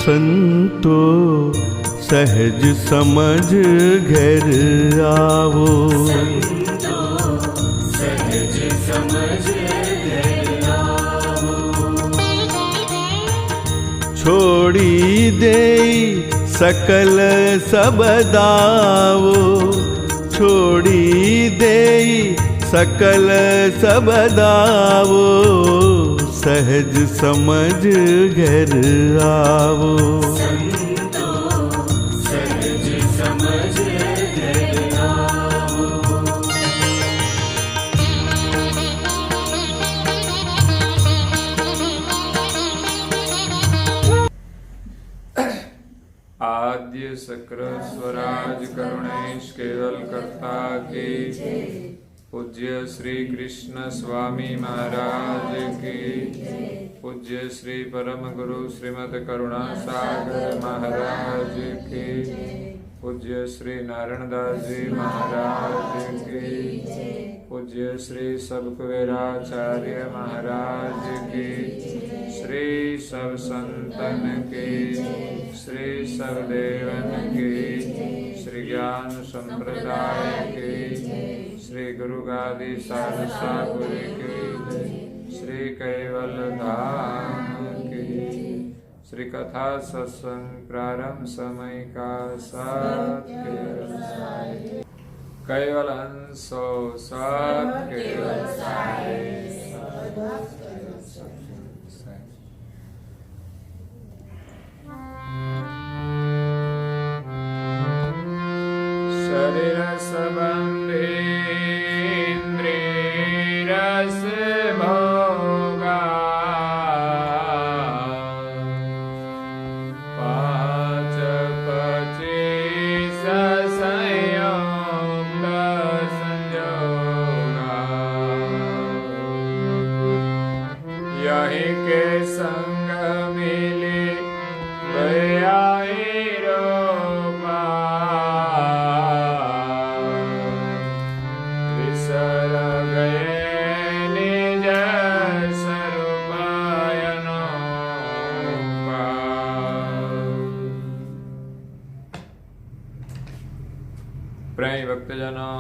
संतो सहज समझ घर आवो। सहज समझ घर आवो। छोड़ी देई सकल सब दावो। छोड़ी देई सकल सब दावो। सहज समझ घर आवो। संतो सहज समझ घर आवो। आद्य शक्र स्वराज करुणेश केवल कर्ता की पूज्य श्री कृष्ण स्वामी महाराज की। पूज्य श्री परम गुरु श्रीमद करुणा सागर महाराज की। पूज्य श्री नारायण दास जी महाराज की। पूज्य श्री सबकुबेराचार्य महाराज की। श्री सब संतन की। श्री सब देवन की। श्री ज्ञान संप्रदाय की। श्री गुरु गादी साधु साकुर की। श्री कैवल धाम की। श्री कथा सत्संग प्रारंभ समय का सत्य कैवल हंसो सत केवल शरीर संबंधी इंद्रिय रस भोगा। पांच पच्चीस संयोग संजोगा। यही के संग मिली गया प्रेमी भक्तजनों,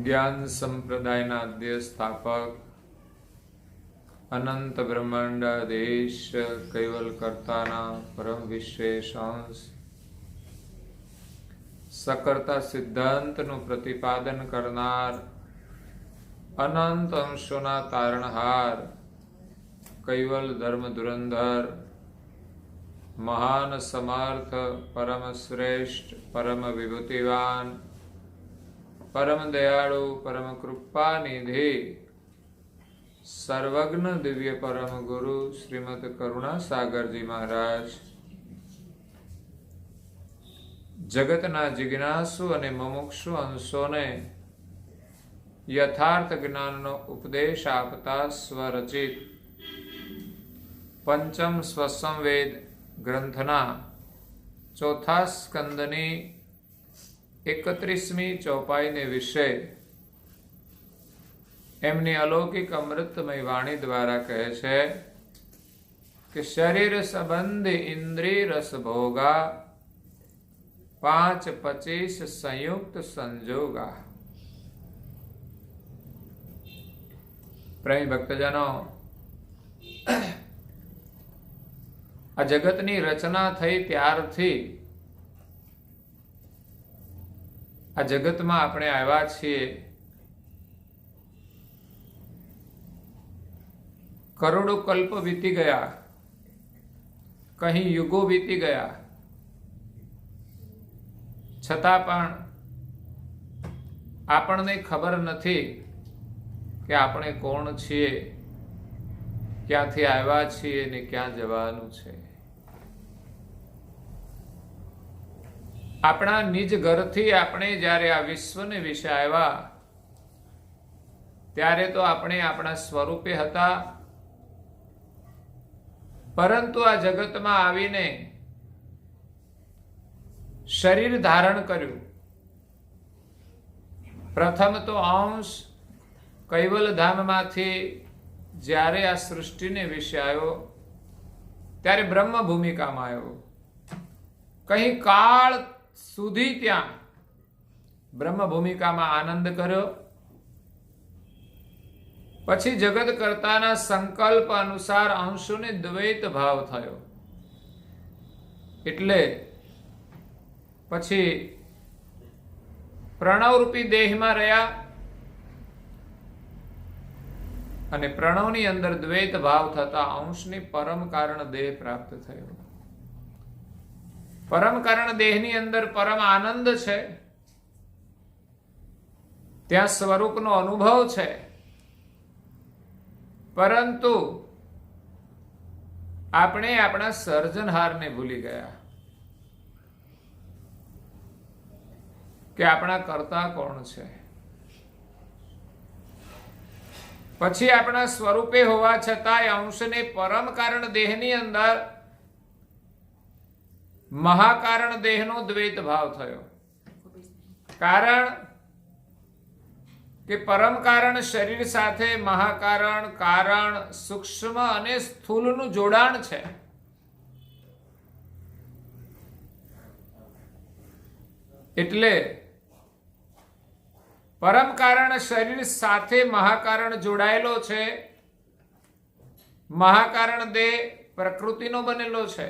ज्ञान संप्रदायना आद्य स्थापक अनंत ब्रह्मांडाधीश कैवल कर्ताना परम विशेष अंश सकर्ता सिद्धांतનું પ્રતિપાદન કરનાર અનંત અંશોના તારણહાર कैवल धर्म धुरंधर महान समर्थ परम श्रेष्ठ परम विभूतिवान परम दयाळु परम कृपा निधि सर्वज्ञ दिव्य परम गुरु श्रीमद करुणा सागर जी महाराज जगतना जिज्ञासु अने मुमुक्षु अंशोने यथार्थ ज्ञाननो उपदेश आपता स्वरचित पंचम स्वसंवेद ग्रंथना चौथा स्कंदनी 31મી ચોપાઈને વિશે એમની અલૌકિક અમૃતમય વાણી દ્વારા કહે છે કે શરીર સંબંધી ઇન્દ્રિય રસ ભોગા 5-25 સંયુક્ત સંજોગા। પ્રેમી ભક્તજનો, આ જગતની રચના થઈ ત્યારથી આ જગતમાં આપણે આવ્યા છીએ। કરોડો કલ્પ વીતી ગયા, કहीं યુગો વીતી ગયા, છતાં પણ આપણને ખબર નથી કે આપણે કોણ છીએ, ક્યાંથી આવ્યા છીએ ને ક્યાં જવાનું છે। આપણા નિજ ઘરથી આપણે જ્યારે આ વિશ્વને વિશે આવ્યા ત્યારે તો આપણે આપણા સ્વરૂપે હતા, પરંતુ આ જગતમાં આવીને શરીર ધારણ કર્યું। પ્રથમ તો અંશ કૈવલ ધામમાંથી જ્યારે આ સૃષ્ટિને વિશે આવ્યો ત્યારે બ્રહ્મ ભૂમિકામાં આવ્યો. કઈ કાળ સુધી ત્યાં બ્રહ્મ ભૂમિકામાં આનંદ કર્યો. પછી જગત કર્તાના સંકલ્પ અનુસાર અંશોને દ્વૈત ભાવ થયો. એટલે પછી પ્રણવરૂપી દેહમાં રહ્યા અને પ્રણવની અંદર દ્વૈત ભાવ થતા અંશની પરમ કારણ દેહ પ્રાપ્ત થયો. પરમ કારણ દેહની અંદર પરમ આનંદ છે, ત્યાં સ્વરૂપનો અનુભવ છે, પરંતુ આપણે આપણા સર્જનહારને ભૂલી ગયા કે આપણા કર્તા કોણ છે. પછી આપણા સ્વરૂપે હોવા છતાંય અંશને પરમ કારણ દેહની અંદર મહાકારણ દેહનો દ્વૈત ભાવ થયો. કારણ કે પરમ કારણ શરીર સાથે મહાકારણ કારણ સૂક્ષ્મ અને સ્થૂળનું જોડાણ છે. એટલે પરમ કારણ શરીર સાથે મહાકારણ જોડાયેલો છે. મહાકારણ દેહ પ્રકૃતિનો બનેલો છે.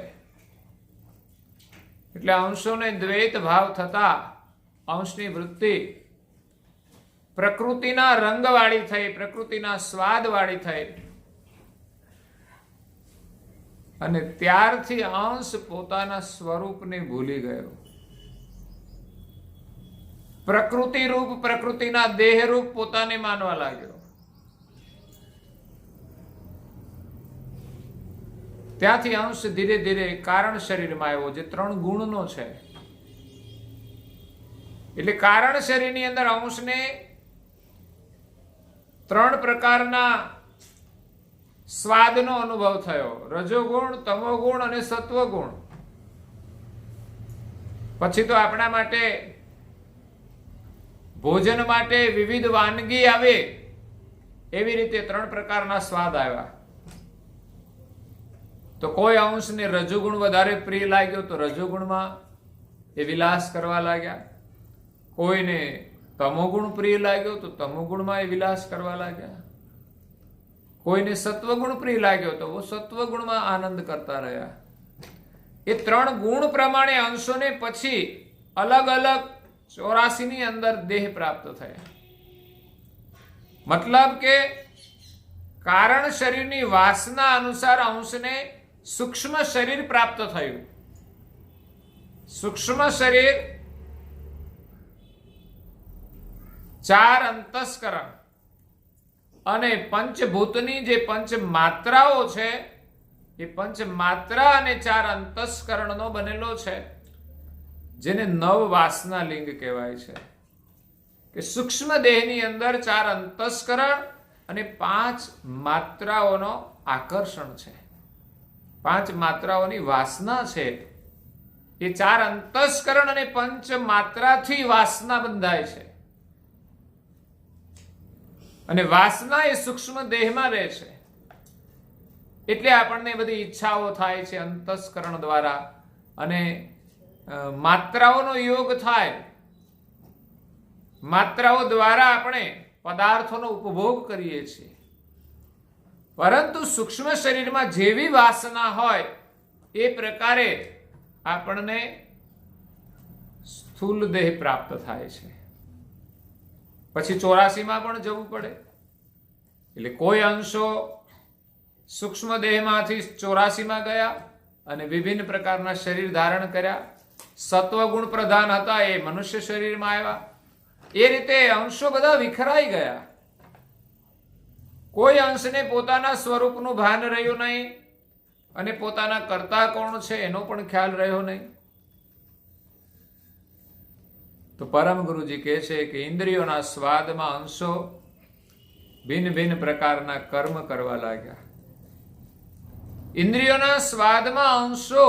એટલે અંશોને દ્વૈત ભાવ થતા અંશની વૃત્તિ પ્રકૃતિના રંગવાળી થઈ, પ્રકૃતિના સ્વાદવાળી થઈ અને ત્યારથી અંશ પોતાના સ્વરૂપને ભૂલી ગયો. પ્રકૃતિ રૂપ, પ્રકૃતિના દેહ રૂપ પોતાને માનવા લાગ્યો. ત્યાંથી અંશ ધીરે ધીરે કારણ શરીરમાં આવ્યો, જે 3 ગુણનો છે. એટલે કારણ શરીરની અંદર અંશને 3 પ્રકારના સ્વાદનો અનુભવ થયો: રજોગુણ, તમોગુણ અને સત્વગુણ. પછી તો આપણા માટે ભોજન માટે વિવિધ વાનગી આવે એવી રીતે 3 પ્રકારના સ્વાદ આવ્યા. તો કોઈ અંશને રજોગુણ વધારે પ્રિય લાગ્યો તો રજોગુણમાં એ વિલાસ કરવા લાગ્યા. કોઈને તમોગુણ પ્રિય લાગ્યો તો તમોગુણમાં એ વિલાસ કરવા લાગ્યા. કોઈને સત્વગુણ પ્રિય લાગ્યો તો वो સત્વગુણમાં આનંદ કરતા રહ્યા. એ 3 ગુણ પ્રમાણે અંશોને પછી અલગ અલગ 84 ની અંદર દેહ પ્રાપ્ત થયા. મતલબ કે કારણ શરીરની વાસના અનુસાર અંશને સૂક્ષ્મ શરીર પ્રાપ્ત થયું. સૂક્ષ્મ શરીર 4 અંતસ્કરણ અને પંચભૂતની જે પંચ માત્રાઓ છે એ પંચ માત્રા અને 4 અંતસ્કરણનો બનેલો છે, જેને 9 વાસના લિંગ કહેવાય છે. કે સૂક્ષ્મ દેહની અંદર 4 અંતસ્કરણ અને 5 માત્રાઓનો આકર્ષણ છે, 5 માત્રાઓની વાસના છે. એ 4 અંતસ્કરણ અને પંચ માત્રાથી વાસના બંધાય છે અને વાસના એ સૂક્ષ્મ દેહમાં રહે છે. એટલે આપણને બધી ઈચ્છાઓ થાય છે અંતસ્કરણ દ્વારા અને માત્રાઓનો યોગ થાય. માત્રાઓ દ્વારા આપણે પદાર્થોનો ઉપભોગ કરીએ છીએ. પરંતુ સૂક્ષ્મ શરીરમાં જેવી વાસના હોય એ પ્રકારે આપણને સ્થૂલ દેહ પ્રાપ્ત થાય છે. પછી 84 માં પણ જવું પડે. એટલે કોઈ અંશો સૂક્ષ્મ દેહમાંથી 84 માં ગયા અને વિભિન્ન પ્રકારના શરીર ધારણ કર્યા. સત્વગુણ પ્રધાન હતા એ મનુષ્ય શરીરમાં આવ્યા. એ રીતે અંશો બધા વિખરાઈ ગયા. કોઈ અંશને પોતાના સ્વરૂપનું ભાન રહ્યું નહીં અને પોતાના કર્તા કોણ છે એનો પણ ખ્યાલ રહ્યો નહીં. તો પરમ ગુરુજી કહે છે કે ઇન્દ્રિયોના સ્વાદમાં અંશો ભિન્ન ભિન્ન પ્રકારના કર્મ કરવા લાગ્યા. ઇન્દ્રિયોના સ્વાદમાં અંશો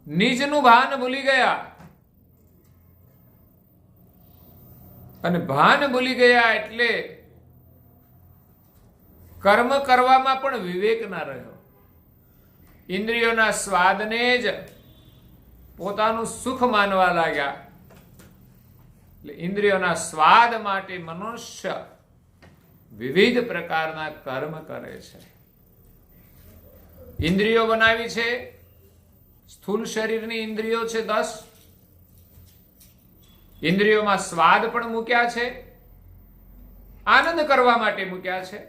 નિજનું ભાન ભૂલી ગયા અને ભાન ભૂલી ગયા એટલે કર્મ કરવામાં પણ વિવેક ના રહ્યો. ઇન્દ્રિયોના સ્વાદને જ પોતાનું સુખ માનવા લાગ્યા. એટલે ઇન્દ્રિયોના સ્વાદ માટે મનુષ્ય વિવિધ પ્રકારના કર્મ કરે છે. ઇન્દ્રિયો બનાવી છે, સ્થૂળ શરીરની ઇન્દ્રિયો છે 10. ઇન્દ્રિયોમાં સ્વાદ પણ મૂક્યા છે, આનંદ કરવા માટે મૂક્યા છે.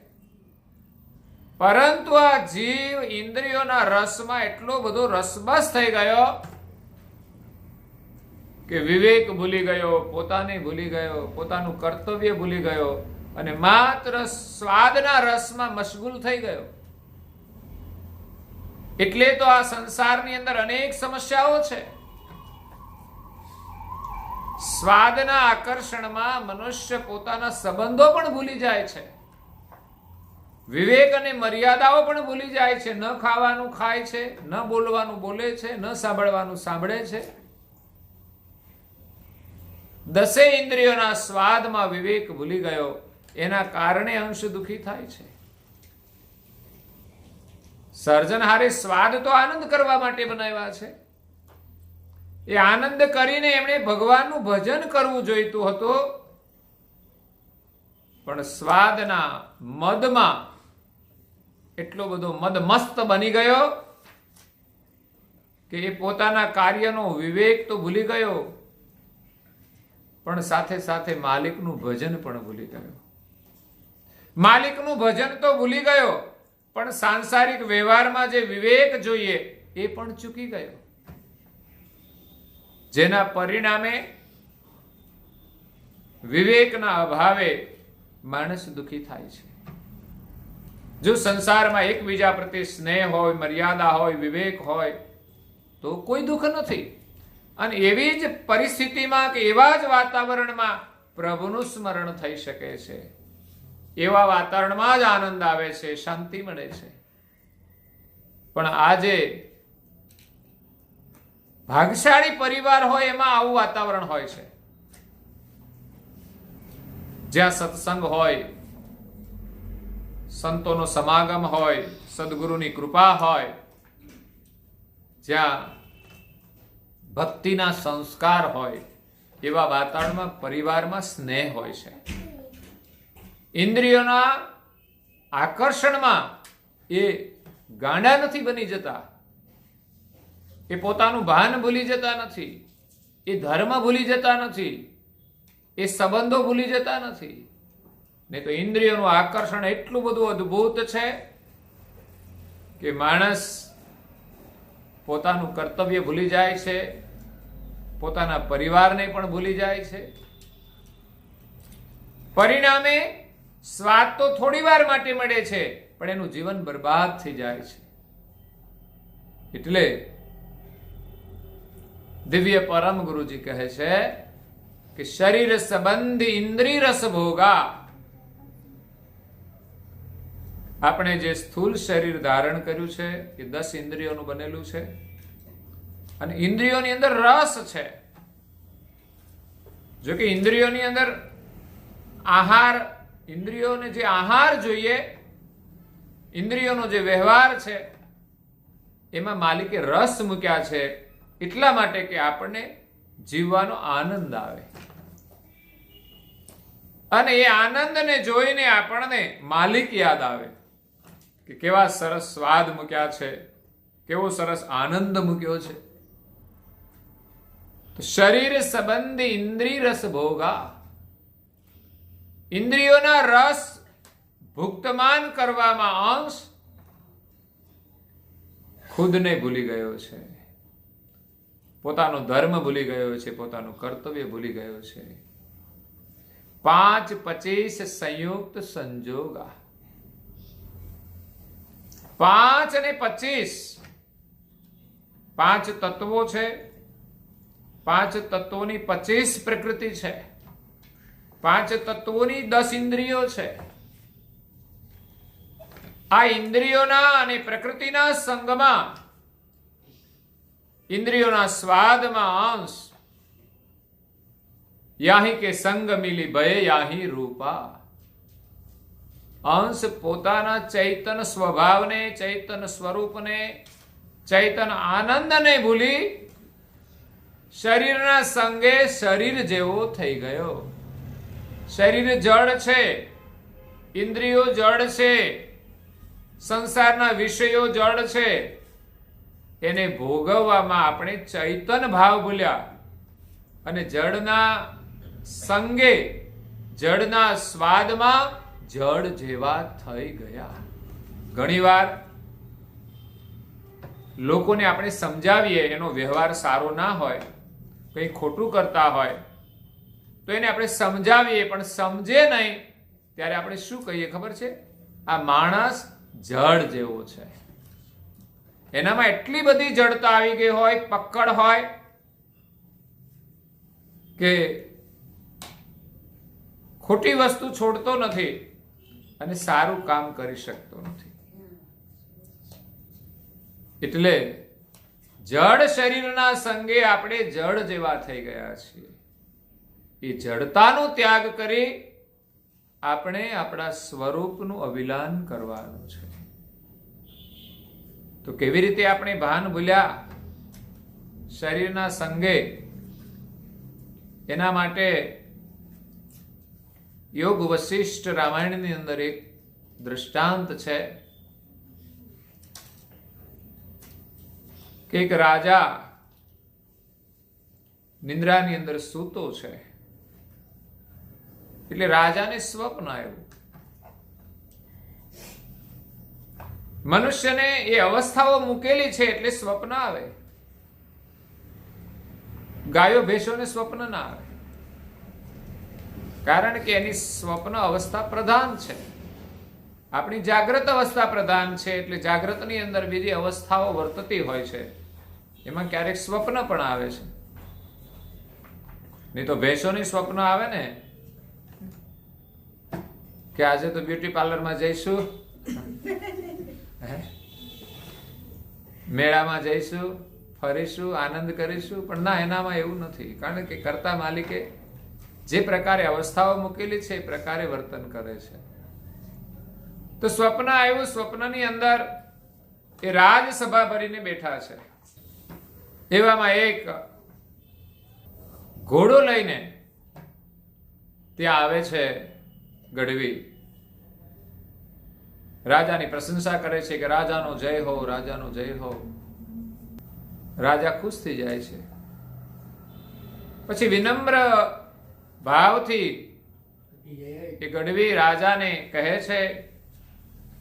પરંતુ આ જીવ ઇન્દ્રિયોના રસમાં એટલો બધો રસબસ થઈ ગયો કે વિવેક ભૂલી ગયો, પોતાને ભૂલી ગયો, પોતાનું કર્તવ્ય ભૂલી ગયો અને માત્ર સ્વાદના રસમાં મશગુલ થઈ ગયો. એટલે તો આ સંસારની અંદર અનેક સમસ્યાઓ છે. સ્વાદના આકર્ષણમાં મનુષ્ય પોતાના સંબંધો પણ ભૂલી જાય છે, વિવેક અને મર્યાદાઓ પણ ભૂલી જાય છે. ન ખાવાનું ખાય છે, ન બોલવાનું બોલે છે, ન સાંભળવાનું સાંભળે છે. 10 ઇન્દ્રિયોના સ્વાદમાં વિવેક ભૂલી ગયો, એના કારણે અંશ દુઃખી થાય છે. સર્જનહારે સ્વાદ તો આનંદ કરવા માટે બનાવ્યા છે. એ આનંદ કરીને એમણે ભગવાનનું ભજન કરવું જોઈતું હતું, પણ સ્વાદના મદમાં એટલો બધો મદમસ્ત બની ગયો કે એ પોતાના કાર્યનો વિવેક તો ભૂલી ગયો, પણ સાથે સાથે માલિકનું ભજન પણ ભૂલી ગયો. માલિકનું ભજન તો ભૂલી ગયો, પણ સાંસારિક વ્યવહારમાં જે વિવેક જોઈએ એ પણ ચૂકી ગયો. જેના પરિણામે વિવેકના અભાવે માણસ દુઃખી થાય છે. જો સંસારમાં એકબીજા પ્રત્યે સ્નેહ હોય, મર્યાદા હોય, વિવેક હોય તો કોઈ દુઃખ નથી. અને એવી જ પરિસ્થિતિમાં કે એવા જ વાતાવરણમાં પ્રભુનું સ્મરણ થઈ શકે છે. એવા વાતાવરણમાં જ આનંદ આવે છે, શાંતિ મળે છે. પણ આજે ભાગશાળી પરિવાર હોય એમાં આવું વાતાવરણ હોય છે, જ્યાં સત્સંગ હોય, સંતોનો સમાગમ હોય, સદગુરુની કૃપા હોય, જ્યાં ભક્તિના સંસ્કાર હોય, એવા વાતાવરણમાં પરિવારમાં સ્નેહ હોય છે. ઇન્દ્રિયોના આકર્ષણમાં એ ગાંડા નથી બની જતા, એ પોતાનું ભાન ભૂલી જતા નથી, એ ધર્મ ભૂલી જતા નથી, એ સંબંધો ભૂલી જતા નથી. નહીં તો ઇન્દ્રિયોનું આકર્ષણ એટલું બધું અદ્ભુત છે કે માણસ પોતાનું કર્તવ્ય ભૂલી જાય છે, પોતાના પરિવારને પણ ભૂલી જાય છે. પરિણામે સ્વાદ તો થોડી વાર માટે મળે છે, પણ એનું જીવન બરબાદ થઈ જાય છે. એટલે દિવ્ય પરમ ગુરુજી કહે છે કે શરીર સંબંધી ઇન્દ્રિય રસ ભોગા. આપણે જે સ્થૂલ શરીર ધારણ કર્યું છે એ 10 ઇન્દ્રિયોનું બનેલું છે, અને ઇન્દ્રિયોની અંદર રસ છે. જો કે ઇન્દ્રિયોની અંદર આહાર, ઇન્દ્રિયોને જે આહાર જોઈએ, ઇન્દ્રિયોનો જે વ્યવહાર છે એમાં માલિકે રસ મૂક્યા છે, એટલા માટે કે આપણને જીવવાનો આનંદ આવે. અને એ આનંદને જોઈને આપણને માલિક યાદ આવે કે કેવા સરસ સ્વાદ મૂક્યા છે, કેવો સરસ આનંદ મૂક્યો છે. તો શરીર સંબંધી ઇન્દ્રિય રસ ભોગા. ઇન્દ્રિયોના રસ ભુક્તમાન કરવામાં અંશ ખુદને ભૂલી ગયો છે, પોતાનો ધર્મ ભૂલી ગયો છે, પોતાનું કર્તવ્ય ભૂલી ગયો છે. 5 25 સંયુક્ત સંજોગા. 5 અને 25 5 તત્વો છે, 5 તત્વોની 25 પ્રકૃતિ છે, 5 તત્વોની 10 ઇન્દ્રિયો છે. આ ઇન્દ્રિયોના અને પ્રકૃતિના સંગમાં, ઇન્દ્રિયોના સ્વાદમાં અંશ. યાહી કે સંગ મિલી ભય યાહી રૂપા. અંશ પોતાના ચૈતન સ્વભાવને, ચૈતન સ્વરૂપને, ચૈતન આનંદને ભૂલી શરીરના સંગે શરીર જેવો થઈ ગયો. શરીર જડ છે, ઇન્દ્રિયો જડ છે, સંસારના વિષયો જડ છે. એને ભોગવવામાં આપણે ચૈતન ભાવ ભૂલ્યા અને જડના સંગે, જડના સ્વાદમાં જડ જેવા થઈ ગયા. ઘણીવાર લોકોને આપણે સમજાવીએ, એનો વ્યવહાર સારો ના હોય, કંઈ ખોટું કરતા હોય તો એને આપણે સમજાવીએ, પણ સમજે નહીં ત્યારે આપણે શું કહીએ ખબર છે? આ માણસ જડ જેવો છે. એનામાં એટલી બધી જડતા આવી ગઈ હોય, પકડ હોય કે ખોટી વસ્તુ છોડતો નથી અને સારું કામ કરી શકતો નથી. એટલે જડ શરીરના સંગે આપણે જડ જેવા થઈ ગયા છીએ. એ જડતાનો ત્યાગ કરી આપણે આપણા સ્વરૂપનું અવિલાન કરવાનું છે. તો કેવી રીતે આપણે ભાન ભૂલ્યા શરીરના સંગે? એના માટે યોગ વશિષ્ઠ રામાયણની અંદર એક દૃષ્ટાંત છે કે એક રાજા નિંદ્રાની અંદર સૂતો છે. એટલે રાજાને સ્વપ્ન આવ્યું. મનુષ્યને એ અવસ્થાઓ મૂકેલી છે એટલે સ્વપ્ન આવે. ગાયો ભેંસોને સ્વપ્ન ના આવે, કારણ કે એની સ્વપ્ન અવસ્થા પ્રધાન છે. આપણી જાગ્રત અવસ્થા પ્રધાન છે, એટલે જાગ્રતની અંદર બીજી અવસ્થાઓ વર્તતી હોય છે, એમાં ક્યારેક સ્વપ્ન પણ આવે છે. નહીં તો ભેંસોની સ્વપ્ન આવે ને કે આજે તો બ્યુટી પાર્લરમાં જઈશું, મેળામાં જઈશું, ફરીશું, આનંદ કરીશું. પણ ના, એનામાં એવું નથી, કારણ કે કર્તા માલિકે જે પ્રકારે અવસ્થાઓ મૂકેલી છે એ પ્રકારે વર્તન કરે છે. તો સ્વપ્ન આવ્યું. સ્વપ્નની અંદર એ રાજસભા ભરીને બેઠા છે. એવામાં એક ઘોડો લઈને ત્યાં આવે છે ગઢવી. રાજાની પ્રશંસા કરે છે કે રાજાનો જય હો, રાજાનો જય હો. રાજા ખુશ થઈ જાય છે. પછી વિનમ્ર ભાવથી એ ગઢવી રાજાને કહે છે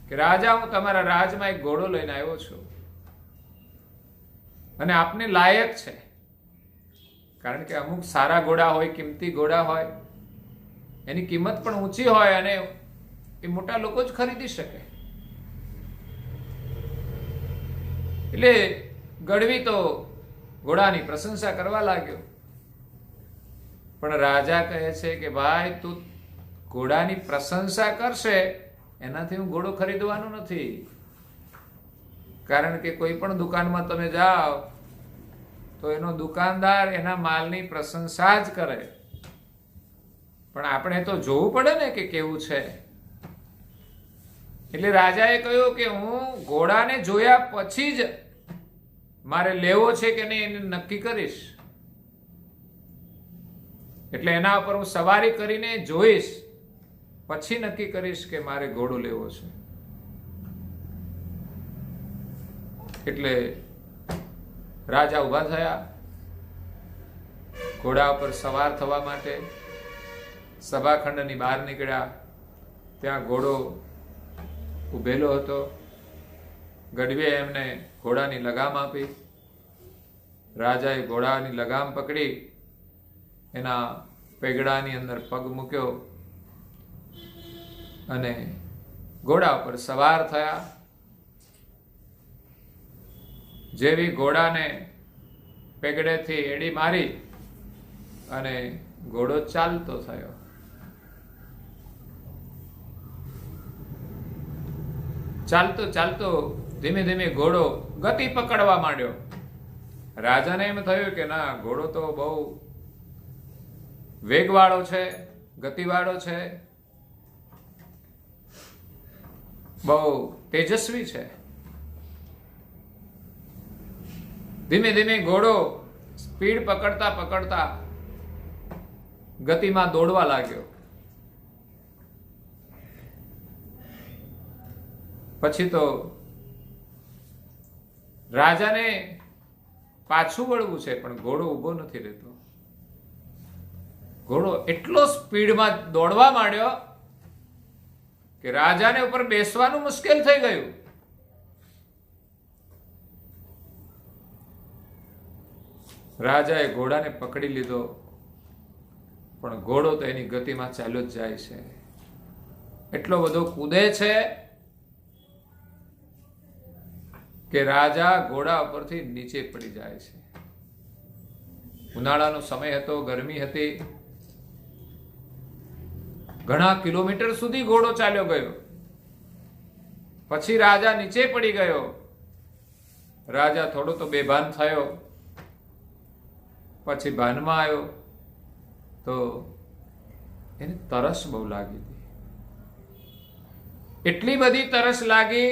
કે રાજા, હું તમારા રાજમાં એક ઘોડો લઈને આવ્યો છું અને આપને લાયક છે. કારણ કે અમુક સારા ઘોડા હોય, કિંમતી ઘોડા હોય, એની કિંમત પણ ઊંચી હોય અને એ મોટા લોકો જ ખરીદી શકે. એટલે ગઢવી તો ઘોડાની પ્રશંસા કરવા લાગ્યો. પણ રાજા કહે છે કે ભાઈ, તું ઘોડાની પ્રશંસા કરશે એનાથી હું ઘોડો ખરીદવાનો નથી. કારણ કે કોઈ પણ દુકાનમાં તમે જાઓ તો એનો દુકાનદાર એના માલની પ્રશંસા જ કરે, પણ આપણે તો જોવું પડે ને કે કેવું છે. એટલે રાજાએ કહ્યું કે હું ઘોડાને જોયા પછી જ મારે લેવો છે કે નહીં એને નક્કી કરીશ. એટલે એના ઉપર હું સવારી કરીને જોઈશ, પછી નક્કી કરીશ કે મારે ઘોડો લેવો છે. એટલે રાજા ઊભા થયા. ઘોડા ઉપર સવાર થવા માટે સભાખંડની બહાર નીકળ્યા. ત્યાં ઘોડો ઉભેલો હતો. ગઢવીએ એમને ઘોડાની લગામ આપી. રાજાએ ઘોડાની લગામ પકડી એના પેગડાની અંદર પગ મૂક્યો અને ઘોડા ઉપર સવાર થયા. જેવી ઘોડાને પેગડેથી એડી મારી અને ઘોડો ચાલતો થયો. ચાલતો ચાલતો ધીમે ધીમે ઘોડો ગતિ પકડવા માંડ્યો. રાજાને એમ થયું કે ના, ઘોડો તો બહુ વેગવાળો છે, ગતિવાળો છે. બહુ તેજસ્વી છે. ધીમે ધીમે ઘોડો સ્પીડ પકડતા પકડતા ગતિમાં દોડવા લાગ્યો. પછી તો રાજાને પાછું વળવું છે, પણ ઘોડો ઊભો નથી રહેતો. ઘોડો એટલો સ્પીડમાં દોડવા માંડ્યો કે રાજાને ઉપર બેસવાનું મુશ્કેલ થઈ ગયું. રાજાએ ઘોડાને પકડી લીધો, પણ ઘોડો તો એની ગતિમાં ચાલ્યો જ જાય છે. એટલો બધો કૂદે છે કે રાજા ઘોડા ઉપરથી નીચે પડી જાય છે. ઉનાળાનો સમય હતો, ગરમી હતી. ઘણા કિલોમીટર સુધી ઘોડો ચાલ્યો ગયો. પછી રાજા નીચે પડી ગયો. રાજા થોડો તો બેભાન થયો. પછી ભાનમાં આવ્યો તો એને તરસ બહુ લાગી હતી. એટલી બધી તરસ લાગી,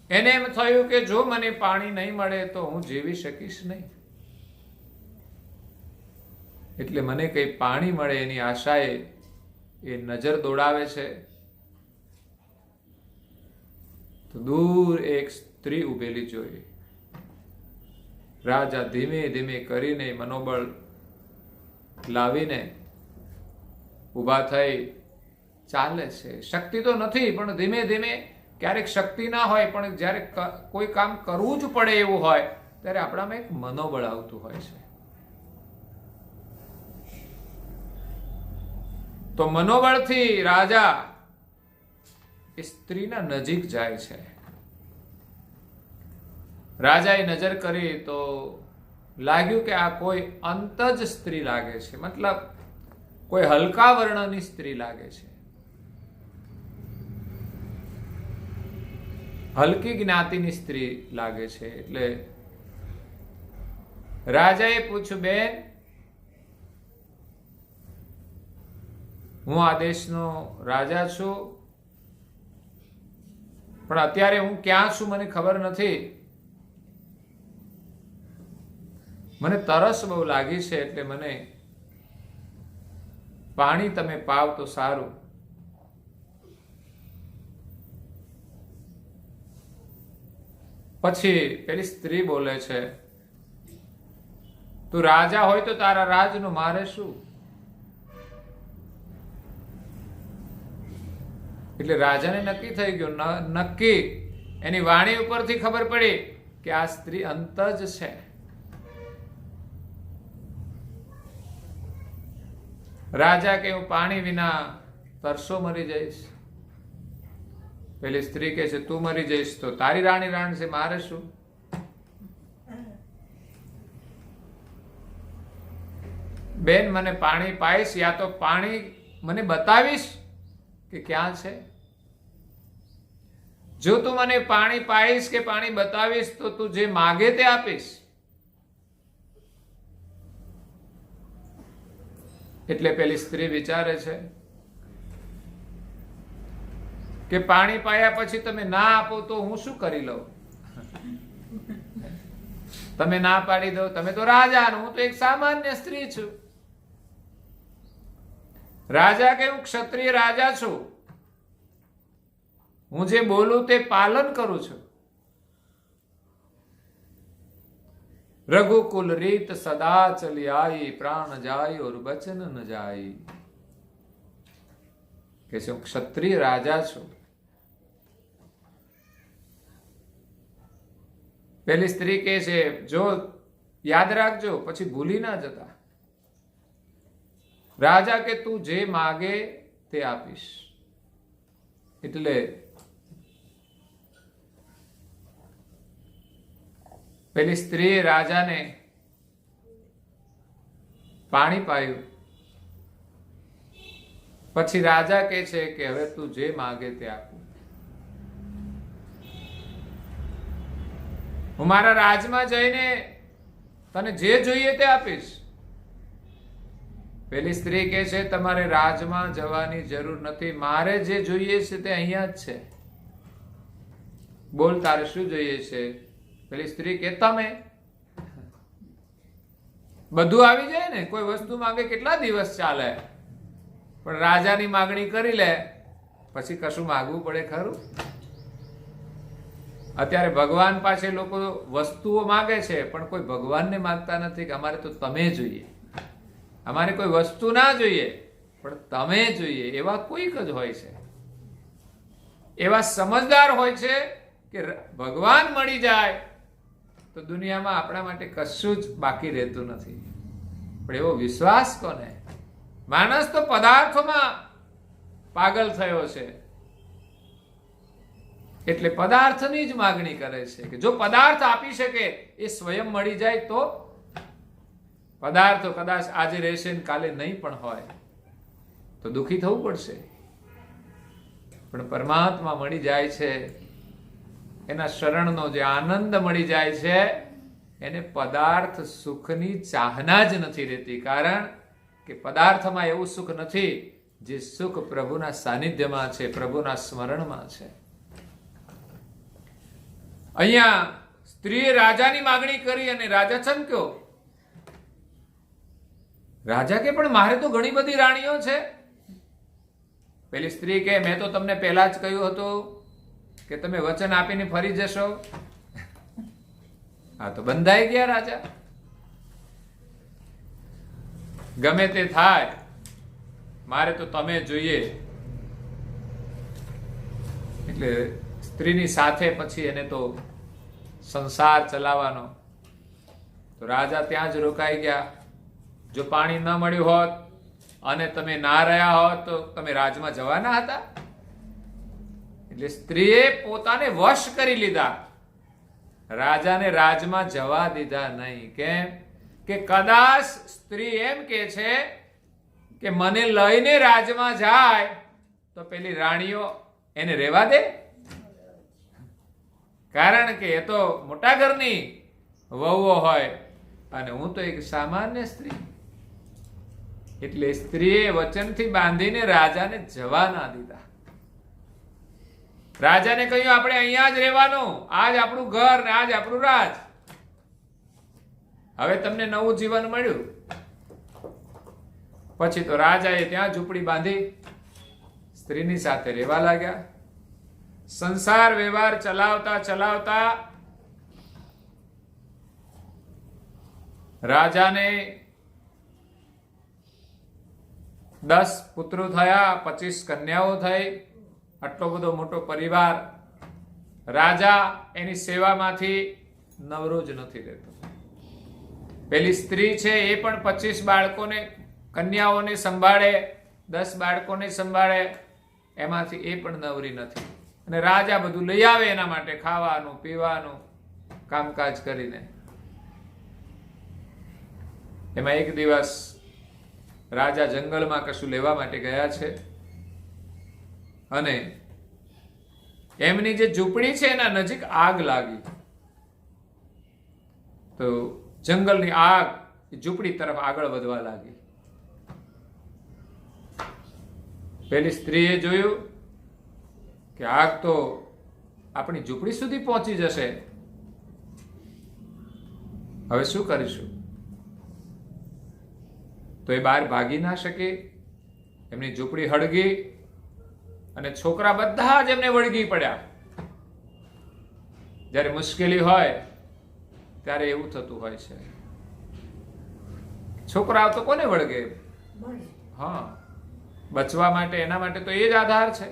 એને એમ થયું કે જો મને પાણી નહીં મળે તો હું જીવી શકીશ નહીં. એટલે મને કઈ પાણી મળે એની આશાએ એ નજર દોડાવે છે. તો દૂર એક સ્ત્રી ઉભેલી જોઈ. રાજા ધીમે ધીમે કરીને મનોબળ લાવીને ઊભા થઈ ચાલે છે. શક્તિ તો નથી, પણ ધીમે ધીમે, ક્યારેક શક્તિ ના હોય પણ જ્યારે કોઈ કામ કરવું જ પડે એવું હોય ત્યારે આપણામાં એક મનોબળ આવતું હોય છે. તો મનોબળથી રાજા એ સ્ત્રીના નજીક જાય છે. રાજાએ નજર કરી તો લાગ્યું કે આ કોઈ અંતજ સ્ત્રી લાગે છે, મતલબ કોઈ હલકા વર્ણની સ્ત્રી લાગે છે, હલકી જ્ઞાતિની સ્ત્રી લાગે છે. એટલે રાજાએ પૂછ્યું, બેન, હું આ દેશનો રાજા છું, પણ અત્યારે હું ક્યાં છું મને ખબર નથી. મને તરસ બહુ લાગી છે, એટલે મને પાણી તમે પાવ તો સારું. પછી પેલી સ્ત્રી બોલે છે, તું રાજા હોય તો તારા રાજનું મારે શું? એટલે રાજાને નક્કી થઈ ગયું, નક્કી એની વાણી ઉપરથી ખબર પડી કે આ સ્ત્રી અંતજ છે. રાજા કે હું પાણી વિના તરસો મરી જઈશ. પેલી સ્ત્રી કહે છે, તું મરી જઈશ તો તારી રાણી રાણ છે, મારે શું? બેન, મને પાણી પાઈશ, યા તો પાણી મને બતાવીશ કે ક્યાં છે? જો તું મને પાણી પાઈશ કે પાણી બતાવીશ તો તું જે માગે તે આપીશ. એટલે પેલી સ્ત્રી વિચારે છે કે પાણી પાયા પછી તમે ના આપો તો હું શું કરી લઉં? તમે ના પાડી દો, તમે તો રાજા, હું તો એક સામાન્ય સ્ત્રી છું. રાજા કે હું ક્ષત્રિય રાજા છું, હું જે બોલું તે પાલન કરું છું. रघुकुल रीत सदा चली आई, प्राण जाय और बचन न जाय. કે હું ક્ષત્રિય રાજા છું. પેલી સ્ત્રી કહે છે, જો યાદ રાખજો, પછી ભૂલી ના જતા. રાજા કે તું જે માગે તે આપીશ. એટલે પેલી સ્ત્રીએ રાજાને પાણી પાયું. પછી રાજા કહે છે કે હવે તું જે માગે તે આપું. હું મારા રાજમાં જઈને તને જે જોઈએ તે આપીશ. પેલી સ્ત્રી કહે છે, તમારે રાજમાં જવાની જરૂર નથી, મારે જે જોઈએ છે તે અહીંયા જ છે. બોલ તારે શું જોઈએ છે? પેલી સ્ત્રી કે તમે. બધું આવી જાય ને, કોઈ વસ્તુ માંગે કેટલા દિવસ ચાલે, પણ રાજાની માગણી કરી લે પછી કશું માગવું પડે ખરું? અત્યારે ભગવાન પાસે લોકો વસ્તુઓ માગે છે, પણ કોઈ ભગવાનને માંગતા નથી કે અમારે તો તમે જોઈએ, અમારે કોઈ વસ્તુ ના જોઈએ પણ તમે જોઈએ. એવા કોઈક જ હોય છે, એવા સમજદાર હોય છે કે ભગવાન મળી જાય તો દુનિયામાં આપણા માટે કશું જ બાકી રહેતું નથી. પણ એવો વિશ્વાસ કોને? માણસ તો પદાર્થોમાં પાગલ થયો છે, એટલે પદાર્થની જ માગણી કરે છે કે જો પદાર્થ આપી શકે એ સ્વયં મળી જાય તો. પદાર્થો કદાચ આજે રહેશે ને કાલે નહીં પણ હોય તો દુઃખી થવું પડશે, પણ પરમાત્મા મળી જાય છે, એના શરણનો જે આનંદ મળી જાય છે એને પદાર્થ સુખની ચાહના જ નથી રહેતી. કારણ કે પદાર્થમાં એવું સુખ નથી જે સુખ પ્રભુના સાનિધ્યમાં છે, પ્રભુના સ્મરણમાં છે. અહીંયા સ્ત્રીએ રાજાની માગણી કરી અને રાજા ચમક્યો. રાજા કે પણ મારે તો ઘણી બધી રાણીઓ છે. પેલી સ્ત્રી કે મેં તો તમને પહેલા જ કહ્યું હતું કે તમે વચન આપીને ફરી જશો. હા તો બંધાઈ ગયા રાજા. ગમે તે થાય મારે તો તમે જોઈએ. એટલે સ્ત્રીની સાથે પછી એને તો સંસાર ચલાવવાનો. તો રાજા ત્યાં જ રોકાઈ ગયા. જો પાણી ન મળ્યું હોત અને તમે ના રહ્યા હોત તો તમે રાજમાં જવાના હતા. એટલે સ્ત્રીએ પોતાને વશ કરી લીધા, રાજાને રાજમાં જવા દીધા નહીં. કેમ કે કદાચ સ્ત્રી એમ કે છે કે મને લઈને રાજમાં જાય તો પેલી રાણીઓ એને રહેવા દે, કારણ કે એ તો મોટા ઘરની વહુઓ હોય અને હું તો એક સામાન્ય સ્ત્રી. એટલે સ્ત્રીએ વચનથી બાંધીને રાજાને જવા ના દીધા. રાજાને કહ્યું આપણે અહીંયા જ રહેવાનું, આજ આપણું ઘર ને આજ આપણું રાજ. હવે તમને નવું જીવન મળ્યું. પછી તો રાજાએ ત્યાં ઝૂંપડી બાંધી સ્ત્રીની સાથે રહેવા લાગ્યા. સંસાર વ્યવહાર ચલાવતા ચલાવતા રાજાને 10 પુત્રો થયા, 25 કન્યાઓ થઈ. આટલો બધો મોટો પરિવાર. રાજા એની સેવામાંથી નવરો જ નથી રહેતો. પેલી સ્ત્રી છે એ પણ 25 બાળકોને, કન્યાઓને સંભાળે, 10 બાળકોને સંભાળે, એમાંથી એ પણ નવરી નથી. અને રાજા બધું લઈ આવે એના માટે, ખાવાનું પીવાનું કામકાજ કરીને. એમાં એક દિવસ રાજા જંગલમાં કશું લેવા માટે ગયા છે અને એમની જે ઝૂંપડી છે એના નજીક આગ લાગી. તો જંગલની આગ ઝૂંપડી તરફ આગળ વધવા લાગી. પેલી સ્ત્રીએ જોયું કે આગ તો આપણી ઝૂંપડી સુધી પહોંચી જશે, હવે શું કરીશું? તો એ બહાર ભાગી ના શકે. એમની ઝૂંપડી હળગી અને છોકરા બધા જ એમને વળગી પડ્યા. જ્યારે મુશ્કેલી હોય ત્યારે એવું થતું હોય છે. છોકરાઓ તો કોને વળગે? હા, બચવા માટે, એના માટે તો એ જ આધાર છે.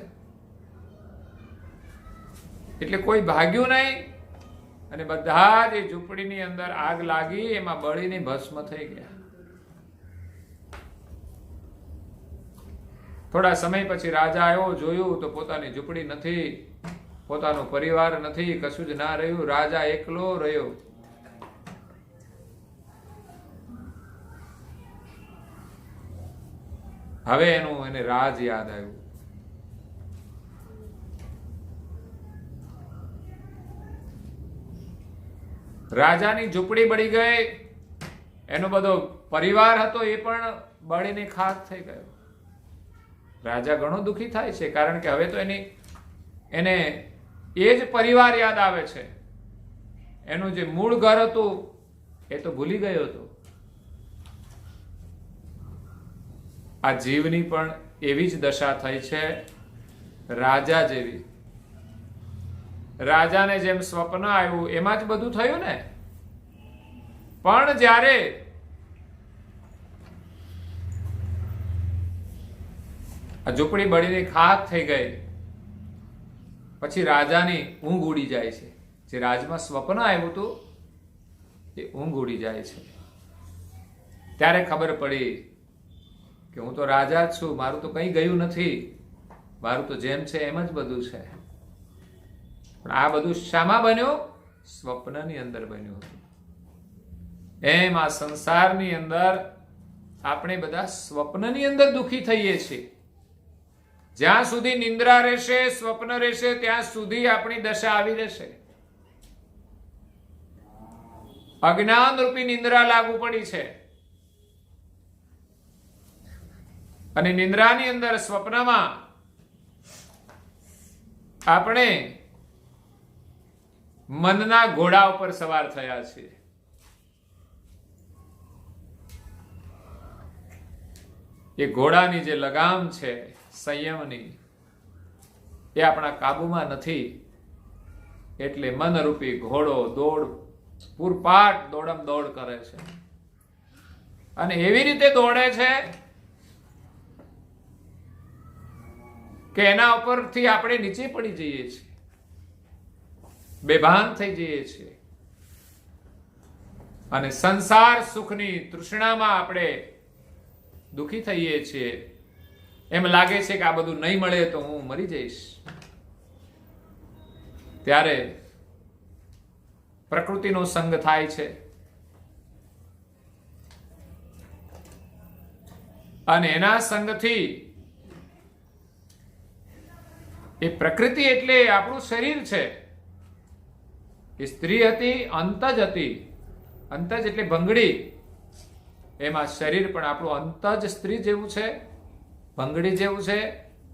એટલે કોઈ ભાગ્યું નહીં અને બધા જ ઝૂંપડીની અંદર આગ લાગી, એમાં બળીને ભસ્મ થઈ ગયા. થોડા સમય પછી રાજા આવ્યો, જોયું તો પોતાની ઝૂંપડી નથી, પોતાનો પરિવાર નથી, કશું જ ના રહ્યું. રાજા એકલો રહ્યો. હવે એને રાજ યાદ આવ્યું. રાજાની ઝૂંપડી બળી ગઈ, એનો બધો પરિવાર હતો એ પણ બળીને ખાક થઈ ગયો. રાજા ઘણો દુઃખી થાય છે, કારણ કે હવે તો એને એ જ પરિવાર યાદ આવે છે. એનું જે મૂળ ઘર હતું એ તો ભૂલી ગયો હતો. આ જીવની પણ એવી જ દશા થઈ છે, રાજા જેવી. રાજાને જેમ સ્વપ્ન આવ્યું એમાં જ બધું થયું ને. પણ જ્યારે આ ઝૂંપડી બળીને ખાક થઈ ગઈ પછી રાજાની ઊંઘ ઉડી જાય છે. જે રાજમાં સ્વપ્ન આવ્યું હતું એ ઊંઘ ઉડી જાય છે. ત્યારે ખબર પડી કે હું તો રાજા જ છું, મારું તો કંઈ ગયું નથી, મારું તો જેમ છે એમ જ બધું છે. પણ આ બધું શામાં બન્યું? સ્વપ્નની અંદર બન્યું હતું. એમ આ સંસારની અંદર આપણે બધા સ્વપ્નની અંદર દુઃખી થઈએ છીએ. જ્યાં સુધી નિંદ્રા રહેશે, સ્વપ્ન રહેશે, ત્યાં સુધી આપણી દશા આવી રહેશે. અજ્ઞાન રૂપી નિંદ્રા લાગુ પડી છે. અને નિંદ્રાની અંદર, સ્વપ્નમાં આપણે મનના ઘોડા ઉપર સવાર થયા છીએ. એ ઘોડાની જે લગામ છે સંયમની, એ આપણા કાબુમાં નથી. એટલે મનરૂપી ઘોડો પૂરપાટ દોડમ દોડ કરે છે. અને એવી રીતે દોડે છે કે એના ઉપરથી આપણે નીચે પડી જઈએ છીએ, બેભાન થઈ જઈએ છીએ. અને સંસાર સુખની તૃષ્ણામાં આપણે દુઃખી થઈએ છીએ. એમ લાગે છે કે આ બધું નહીં મળે તો હું મરી જઈશ. ત્યારે પ્રકૃતિનો સંગ થાય છે. અને એના સંગથી, એ પ્રકૃતિ એટલે આપણું શરીર છે. એ સ્ત્રી હતી, અંતજ હતી. અંતજ એટલે ભંગડી. એમાં શરીર પણ આપણું અંતજ સ્ત્રી જેવું છે, ભંગડી જેવું છે.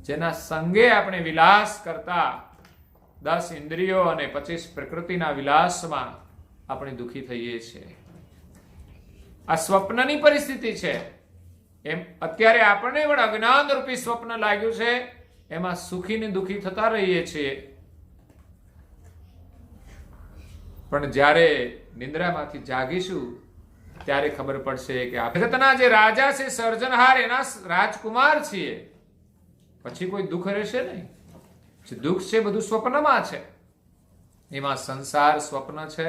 જેના સંગે આપણે વિલાસ કરતા 10 ઇન્દ્રિયો અને 25 પ્રકૃતિના વિલાસમાં આપણે દુઃખી થઈએ છીએ. આ સ્વપ્નની પરિસ્થિતિ છે. એમ અત્યારે આપણને પણ અજ્ઞાન રૂપી સ્વપ્ન લાગ્યું છે. એમાં સુખી ને દુઃખી થતા રહીએ છીએ. પણ જ્યારે નિંદ્રામાંથી જાગીશું ત્યારે ખબર પડશે કે આ જગતના જે રાજા છે, સર્જનહાર, એના રાજકુમાર છીએ. પછી કોઈ દુઃખ રહેશે નહીં. જે દુઃખ છે બધું સ્વપ્નમાં છે. એમાં સંસાર સ્વપ્ન છે.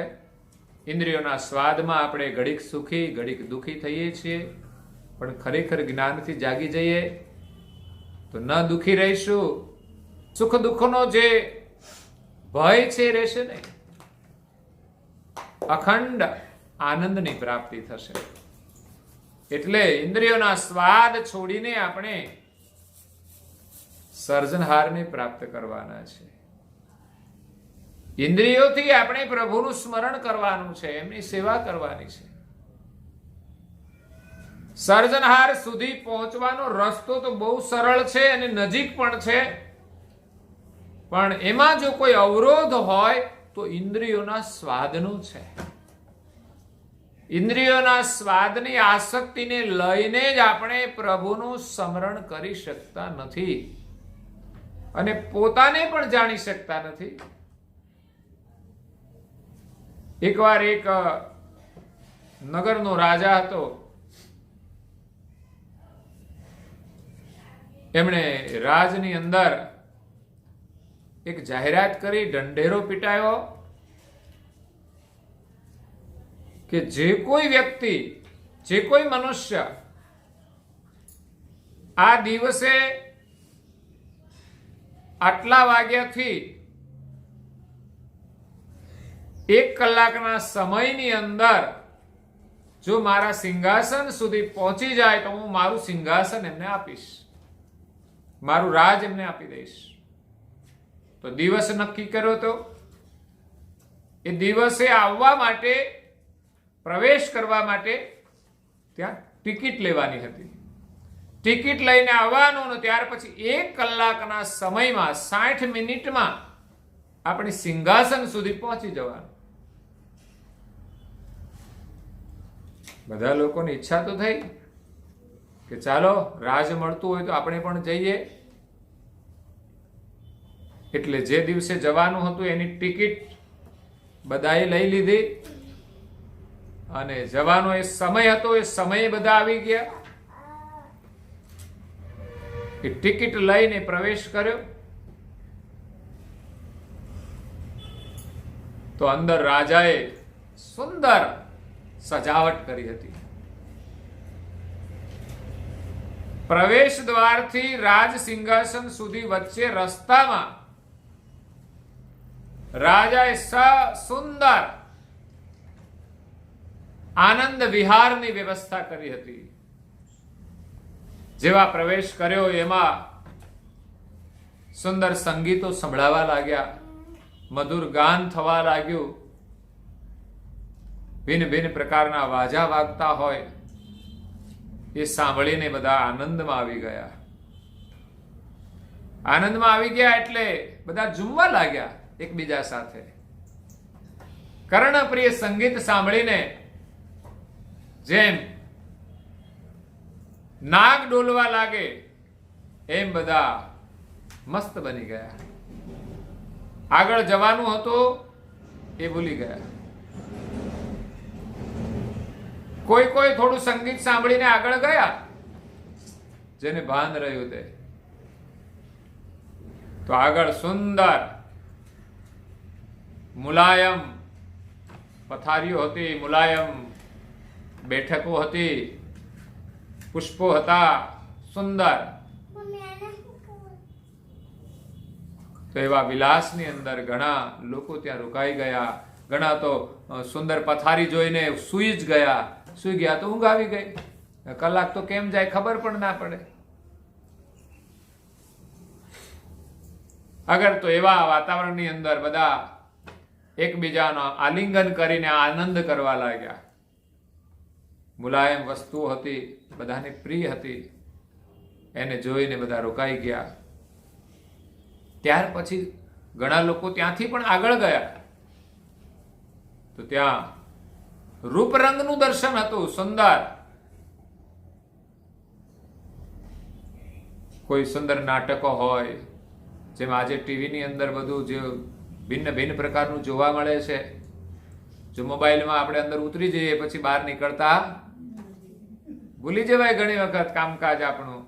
ઇન્દ્રિયોના સ્વાદમાં આપણે ઘડીક સુખી ઘડીક દુઃખી થઈએ છીએ. પણ ખરેખર જ્ઞાનથી જાગી જઈએ તો ન દુઃખી રહીશું. સુખ દુઃખનો જે ભય છે રહેશે નહીં. અખંડ આનંદની પ્રાપ્તિ થશે. એટલે ઇન્દ્રિયોના સ્વાદ છોડીને આપણે સર્જનહારને પ્રાપ્ત કરવાના છે. ઇન્દ્રિયોથી આપણે પ્રભુનું સ્મરણ કરવાનું છે, એમની સેવા કરવાની છે. સર્જનહાર સુધી પહોંચવાનો રસ્તો તો બહુ સરળ છે અને નજીક પણ છે. પણ એમાં જો કોઈ અવરોધ હોય તો ઇન્દ્રિયોના સ્વાદનું છે. ઇન્દ્રિયોના સ્વાદની આસક્તિને લઈને જ આપણે પ્રભુનું સ્મરણ કરી શકતા નથી અને પોતાને પણ જાણી શકતા નથી. એકવાર એક નગરનો રાજા હતો. એમણે રાજની અંદર એક જાહેરાત કરી, ઢંઢેરો પીટાયો કે જે કોઈ વ્યક્તિ, જે કોઈ મનુષ્ય આ દિવસે આટલા વાગ્યાથી 1 કલાકના સમયની અંદર જો મારા સિંહાસન સુધી પહોંચી જાય તો હું મારું સિંહાસન એમને આપીશ, મારું રાજ એમને આપી દઈશ. તો દિવસ નક્કી કર્યો તો એ દિવસે આવવા માટે, પ્રવેશ કરવા માટે ત્યાં ટિકિટ લેવાની હતી. ટિકિટ લઈને આવવાનું ને ત્યાર પછી 1 કલાકના સમયમાં 60 મિનિટમાં આપણી સિંહાસન સુધી પહોંચી જવાનું. બધા લોકોની ઈચ્છા તો થઈ કે ચાલો રાજ મળતું હોય તો આપણે પણ જઈએ. એટલે જે દિવસે જવાનું હતું એની ટિકિટ બધાએ લઈ લીધી અને જવાનો એ સમય હતો, એ સમયે બધા આવી ગયા. એ ટિકિટ લઈને પ્રવેશ કર્યો તો અંદર રાજાએ સુંદર સજાવટ કરી હતી. પ્રવેશ દ્વારથી રાજ સિંહાસન સુધી વચ્ચે રસ્તામાં રાજાએ સુંદર આનંદ વિહારની વ્યવસ્થા કરી હતી. જેવા પ્રવેશ કર્યો એમાં સુંદર સંગીતો સંભળાવા લાગ્યા, મધુર ગાન થવા લાગ્યું, ભિન્ન ભિન્ન પ્રકારના વાજા વાગતા હોય એ સાંભળીને બધા આનંદમાં આવી ગયા. આનંદમાં આવી ગયા એટલે બધા ઝૂમવા લાગ્યા એકબીજા સાથે. કર્ણપ્રિય સંગીત સાંભળીને જેમ નાગ ડોલવા લાગે એમ બધા મસ્ત બની ગયા. આગળ જવાનું હતું એ ભૂલી ગયા. કોઈ કોઈ થોડું સંગીત સાંભળીને આગળ ગયા, જેને ભાન રહ્યું તે. તો આગળ સુંદર મુલાયમ પથારીઓ હતી, મુલાયમ બેઠકો હતી, પુષ્પો હતા, સુંદર. તો એવા વિલાસની અંદર ઘણા લોકો ત્યાં રોકાઈ ગયા. ઘણા તો સુંદર પથારી જોઈને સૂઈ જ ગયા. સૂઈ ગયા તો ઊંઘ આવી ગઈ. કલાક તો કેમ જાય ખબર પણ ના પડે. અગર તો એવા વાતાવરણની અંદર બધા એકબીજાનો આલિંગન કરીને આનંદ કરવા લાગ્યા. મુલાયમ વસ્તુઓ હતી, બધાને પ્રિય હતી, એને જોઈને બધા રોકાઈ ગયા. ત્યાર પછી ઘણા લોકો ત્યાંથી પણ આગળ ગયા તો ત્યાં રૂપરંગનું દર્શન હતું સુંદર. કોઈ સુંદર નાટકો હોય, જેમ આજે ટીવીની અંદર બધું જે ભિન્ન ભિન્ન પ્રકારનું જોવા મળે છે. જો મોબાઈલમાં આપણે અંદર ઉતરી જઈએ પછી બહાર નીકળતા ભૂલી જવાય. ઘણી વખત કામકાજ આપણું,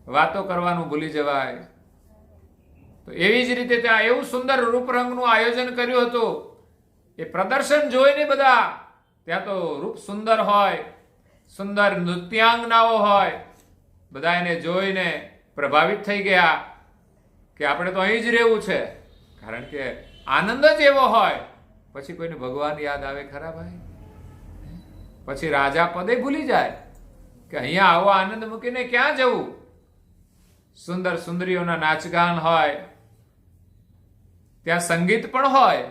વાતો કરવાનું ભૂલી જવાય. તો એવી જ રીતે ત્યાં એવું સુંદર રૂપરંગનું આયોજન કર્યું હતું. એ પ્રદર્શન જોઈને બધા, ત્યાં તો રૂપ સુંદર હોય, સુંદર નૃત્યાંગનાઓ હોય, બધા એને જોઈને પ્રભાવિત થઈ ગયા કે આપણે તો અહીં જ રહેવું છે. કારણ કે આનંદ જ એવો હોય, પછી કોઈને ભગવાન યાદ આવે ખરા ભાઈ? પછી રાજા પદે ભૂલી જાય કે અહીંયા આવો આનંદ મૂકીને ક્યાં જવું. સુંદર સુંદરીઓના નાચગાન હોય, ત્યાં સંગીત પણ હોય,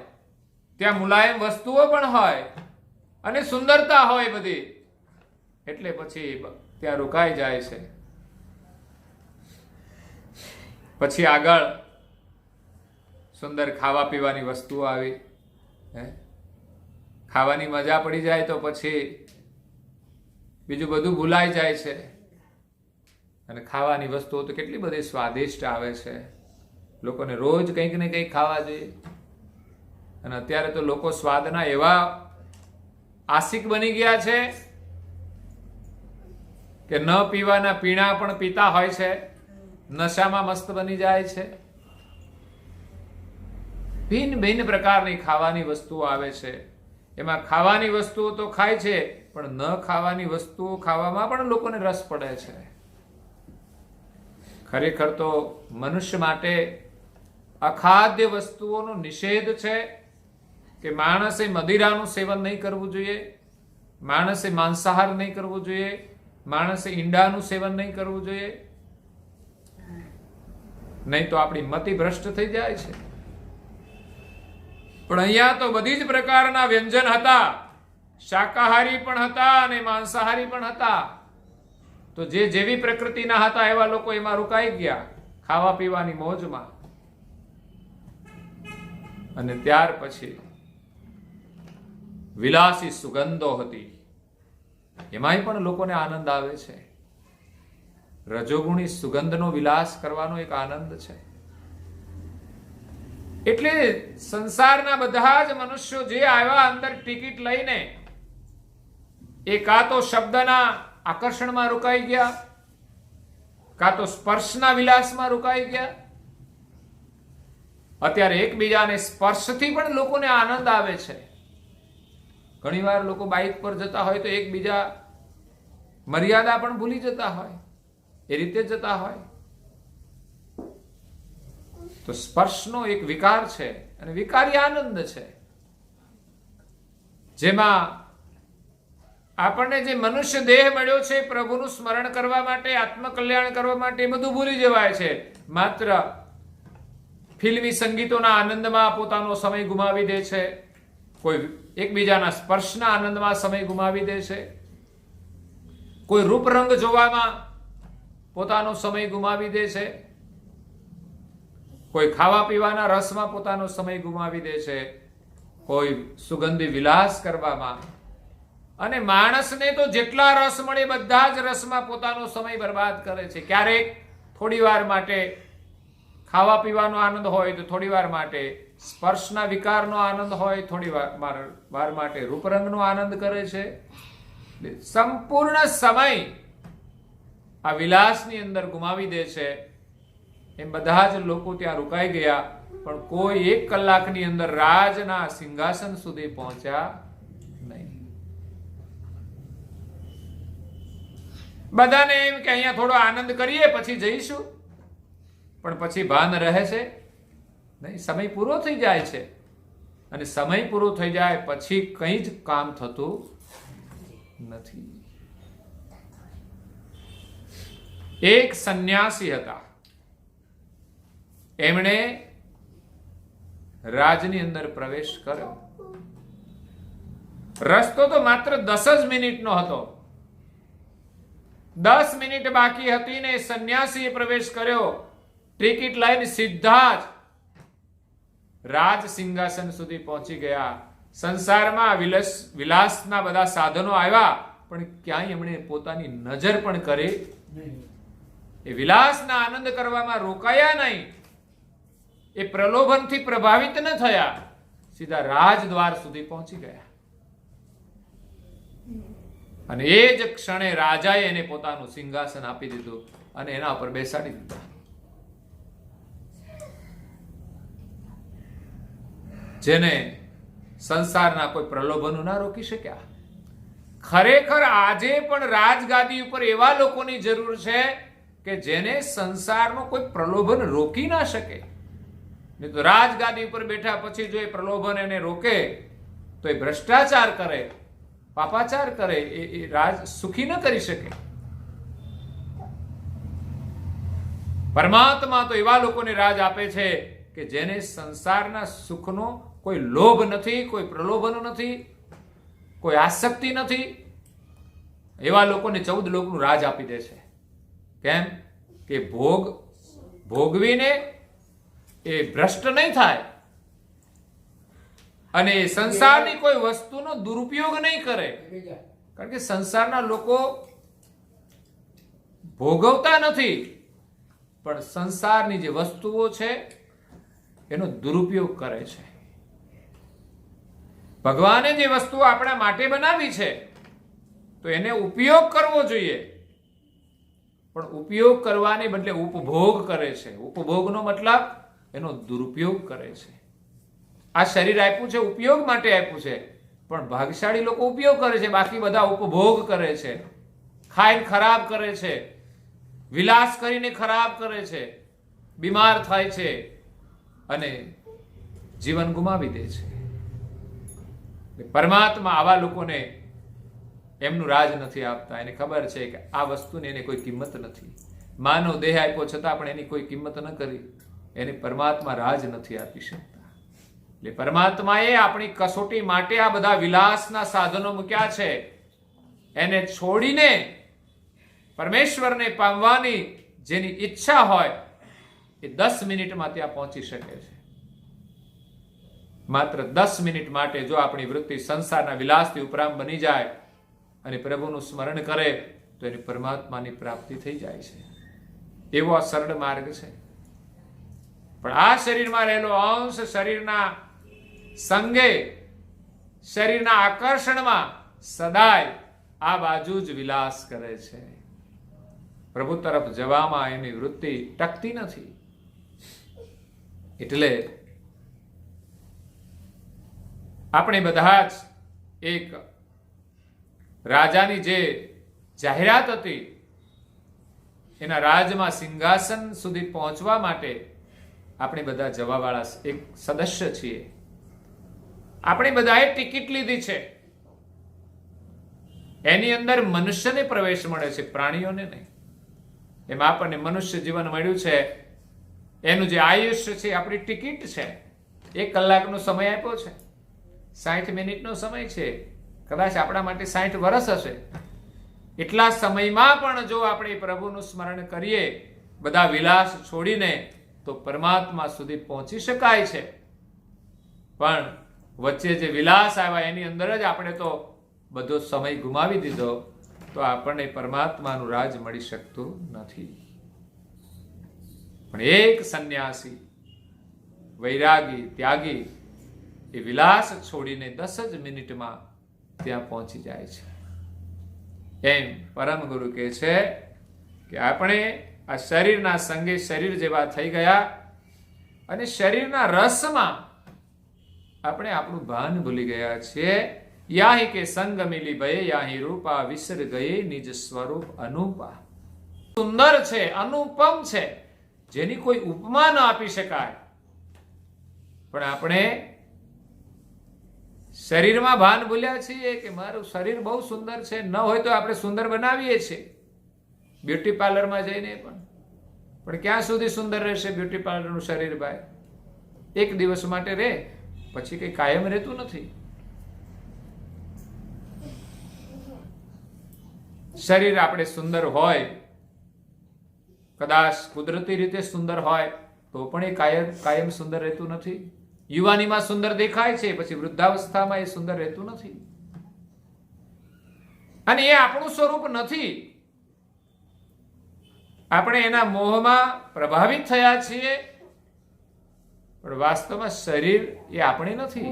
ત્યાં મુલાયમ વસ્તુઓ પણ હોય અને સુંદરતા હોય બધી. એટલે પછી ત્યાં રોકાઈ જાય છે. પછી આગળ સુંદર ખાવા પીવાની વસ્તુઓ આવી. ખાવાની મજા પડી જાય તો પછી બીજું બધું ભૂલાઈ જાય છે. અને ખાવાની વસ્તુઓ તો કેટલી બધી સ્વાદિષ્ટ આવે છે. લોકોને રોજ કંઈક ને કંઈક ખાવા જોઈએ. અને અત્યારે તો લોકો સ્વાદના એવા આશિક બની ગયા છે કે ન પીવાના પીણા પણ પીતા હોય છે. નશામાં મસ્ત બની જાય છે. ભિન્ન ભિન્ન પ્રકારની ખાવાની વસ્તુઓ આવે છે. એમાં ખાવાની વસ્તુઓ તો ખાય છે, પણ ન ખાવાની વસ્તુઓ ખાવામાં પણ લોકોને રસ પડે છે. ખરેખર તો મનુષ્ય માટે અખાદ્ય વસ્તુઓનો નિષેધ છે કે માણસે મદિરાનું સેવન નહીં કરવું જોઈએ, માણસે માંસાહાર નહીં કરવું જોઈએ, માણસે ઈંડાનું સેવન નહીં કરવું જોઈએ. નહીં તો આપણી મતિ ભ્રષ્ટ થઈ જાય છે. પણ અહીંયા તો બધી જ પ્રકારના વ્યંજન હતા. શાકાહારી પણ હતા અને માંસાહારી પણ હતા. તો જે જેવી પ્રકૃતિના હતા એવા લોકો એમાં રોકાઈ ગયા ખાવા પીવાની મોજમાં. અને ત્યાર પછી વિલાસી સુગંધો હતી, એમાંય પણ લોકોને આનંદ આવે છે. રજોગુણી સુગંધનો વિલાસ કરવાનો એક આનંદ છે. એટલે સંસારના બધા જ મનુષ્યો જે આવ્યા અંદર ટિકિટ લઈને, એ કાં તો શબ્દના આકર્ષણમાં રોકાઈ ગયા, કાં તો સ્પર્શના વિલાસમાં રોકાઈ ગયા. અત્યારે એકબીજાને સ્પર્શથી પણ લોકોને આનંદ આવે છે. ઘણીવાર લોકો બાઇક પર જતા હોય તો એકબીજા મર્યાદા પણ ભૂલી જતા હોય, એ રીતે જતા હોય. તો સ્પર્શનો એક વિકાર છે, અને વિકારી આનંદ છે, જેમાં આપણને જે મનુષ્ય દેહ મળ્યો છે પ્રભુનું સ્મરણ કરવા માટે, આત્મકલ્યાણ કરવા માટે, એ બધું ભૂલી જવાય છે. માત્ર ફિલ્મી સંગીતોના આનંદમાં પોતાનો સમય ગુમાવી દે છે, કોઈ એકબીજાના સ્પર્શના આનંદમાં સમય ગુમાવી દે છે, કોઈ રૂપરંગ જોવામાં પોતાનો સમય ગુમાવી દે છે, કોઈ ખાવા પીવાના રસમાં પોતાનો સમય ગુમાવી દે છે, કોઈ સુગંધી વિલાસ કરવામાં. અને માણસને તો જેટલા રસ મળે બધા જ રસમાં પોતાનો સમય બરબાદ કરે છે. ક્યારેક થોડી વાર માટે ખાવા પીવાનો આનંદ હોય તો થોડી વાર માટે સ્પર્શના વિકારનો આનંદ હોય, થોડી વાર માટે રૂપરંગનો આનંદ કરે છે. સંપૂર્ણ સમય આ વિલાસની અંદર ગુમાવી દે છે. એમ બધા જ લોકો ત્યાં રોકાઈ ગયા, પણ કોઈ 1 કલાકની અંદર રાજના સિંહાસન સુધી પહોંચ્યા નહીં. બધાને એમ કે અહીંયા થોડો આનંદ કરીએ પછી જઈશું, પણ પછી ભાન રહે છે નહીં. સમય પૂરો થઈ જાય છે, અને સમય પૂરો થઈ જાય પછી કંઈ જ કામ થતું નથી. એક સંન્યાસી હતા, એમણે રાજની અંદર પ્રવેશ કર્યો. રસ્તો તો માત્ર 10 જ મિનિટનો હતો. 10 મિનિટ બાકી હતી ને સંન્યાસીએ પ્રવેશ કર્યો. ટિકિટ લઈને સીધા જ રાજ સિંહાસન સુધી પહોંચી ગયા. સંસારમાં વિલાસના બધા સાધનો આવ્યા, પણ ક્યાંય એમણે પોતાની નજર પણ કરી એ વિલાસના આનંદ કરવામાં રોકાયા નહીં. એ પ્રલોભનથી પ્રભાવિત ન થયા, સીધા રાજદ્વાર સુધી પહોંચી ગયા. અને એ જ ક્ષણે રાજાએ એને પોતાનું સિંહાસન આપી દીધું અને એના ઉપર બેસાડી દીધા. જેને સંસારના કોઈ પ્રલોભનો ના રોકી શક્યા. ખરેખર આજે પણ રાજગાદી ઉપર એવા લોકોની જરૂર છે કે જેને સંસારનું કોઈ પ્રલોભન રોકી ના શકે. નહીં તો રાજગાદી ઉપર બેઠા પછી જો એ પ્રલોભન એને રોકે તો એ ભ્રષ્ટાચાર કરે, પાપાચાર કરે, એ રાજ સુખી ન કરી શકે. પરમાત્મા તો એવા લોકોને રાજ આપે છે કે જેને સંસારના સુખનો કોઈ લોભ નથી, કોઈ પ્રલોભન નથી, કોઈ આસક્તિ નથી. એવા લોકોને 14 લોકનું રાજ આપી દે છે. કેમ કે ભોગવીને એ ભ્રષ્ટ નહીં થાય, અને સંસારની કોઈ વસ્તુનો દુરુપયોગ નહીં કરે. કારણ કે સંસારના લોકો ભોગવતા નથી, પણ સંસારની જે વસ્તુઓ છે એનો દુરુપયોગ કરે છે. ભગવાને જે વસ્તુઓ આપણા માટે બનાવી છે તો એને ઉપયોગ કરવો જોઈએ, પણ ઉપયોગ કરવાને બદલે ઉપભોગ કરે છે. ઉપભોગનો મતલબ એનો દુરુપયોગ કરે છે. આ શરીર આપ્યું છે ઉપયોગ માટે આપ્યું છે, પણ ભાગશાળી લોકો ઉપયોગ કરે છે, બાકી બધા ઉપભોગ કરે છે. ખાઈને ખરાબ કરે છે, વિલાસ કરીને ખરાબ કરે છે, બીમાર થાય છે અને જીવન ગુમાવી દે છે. પરમાત્મા આવા લોકોને એમનું રાજ નથી આપતા. એને ખબર છે કે આ વસ્તુની એને કોઈ કિંમત નથી. માનવ દેહ આપ્યો છતાં પણ એની કોઈ કિંમત ન કરી. એને પરમાત્મા રાજ નથી આપી શકતા. એટલે પરમાત્માએ આપણી કસોટી માટે આ બધા વિલાસના સાધનો મૂક્યા છે. એને છોડીને પરમેશ્વરને પામવાની જેની ઈચ્છા હોય એ 10 મિનિટમાં ત્યાં પહોંચી શકે છે. માત્ર 10 મિનિટ માટે જો આપણી વૃત્તિ સંસારના વિલાસથી ઉપરામ બની જાય અને પ્રભુનું સ્મરણ કરે તો એની પરમાત્માની પ્રાપ્તિ થઈ જાય છે. એવો આ સરળ માર્ગ છે. પણ આ શરીરમાં રહેલો અંશ શરીરના સંગે, શરીરના આકર્ષણમાં સદાય આ બાજુ જ વિલાસ કરે છે. પ્રભુ તરફ જવામાં એની વૃત્તિ ટકતી નથી. એટલે આપણે બધા જ એક રાજાની જે જાહેરાત હતી, એના રાજમાં સિંહાસન સુધી પહોંચવા માટે આપણે બધા જવાવાળા એક સદસ્ય છીએ. આપણે બધાએ ટિકિટ લીધી છે. એની અંદર મનુષ્યને પ્રવેશ મળે છે, પ્રાણીઓને નહીં. એમાં આપણને મનુષ્ય જીવન મળ્યું છે. એનું જે આયુષ્ય છે આપણી ટિકિટ છે. 1 કલાકનો સમય આપ્યો છે, 60 મિનિટનો સમય છે, કદાચ આપણા માટે 60 વર્ષ હશે. એટલા સમયમાં પણ જો આપણે પ્રભુનું સ્મરણ કરીએ, બધા વિલાસ છોડીને, તો પરમાત્મા સુધી પહોંચી શકાય છે. પણ વચ્ચે જે વિલાસ આવ્યા એની અંદર જ આપણે તો બધો સમય ગુમાવી દીધો, તો આપણને પરમાત્માનું રાજ મળી શકતું નથી. પણ એક સંન્યાસી, વૈરાગી, ત્યાગી એ વિલાસ છોડીને 10 જ મિનિટમાં ત્યાં પહોંચી જાય છે. એમ પરમ ગુરુ કહે છે કે આપણે આ શરીરના સંગે શરીર જેવા થઈ ગયા અને શરીરના રસમાં આપણે આપણું ભાન ભૂલી ગયા છીએ. યાહી કે સંગ મિલી ભય યાહી રૂપા, વિસર ગયે નિજ સ્વરૂપ અનુપા. સુંદર છે, અનુપમ છે, જેની કોઈ ઉપમા ન આપી શકાય. પણ આપણે શરીરમાં ભાન ભૂલ્યા છીએ કે મારું શરીર બહુ સુંદર છે. ન હોય તો આપણે સુંદર બનાવીએ છીએ બ્યુટી પાર્લરમાં જઈને. પણ ક્યાં સુધી સુંદર રહેશે બ્યુટી પાર્લરનું શરીર ભાઈ? 1 દિવસ માટે રહે, પછી કઈ કાયમ રહેતું નથી. શરીર આપણે સુંદર હોય, કદાચ કુદરતી રીતે સુંદર હોય, તો પણ એ કાયમ સુંદર રહેતું નથી. યુવાનીમાં સુંદર દેખાય છે, પછી વૃદ્ધાવસ્થામાં એ સુંદર રહેતું નથી. અને એ આપણું સ્વરૂપ નથી. આપણે એના મોહમાં પ્રભાવિત થયા છીએ, પણ વાસ્તવમાં શરીર એ આપણે નથી.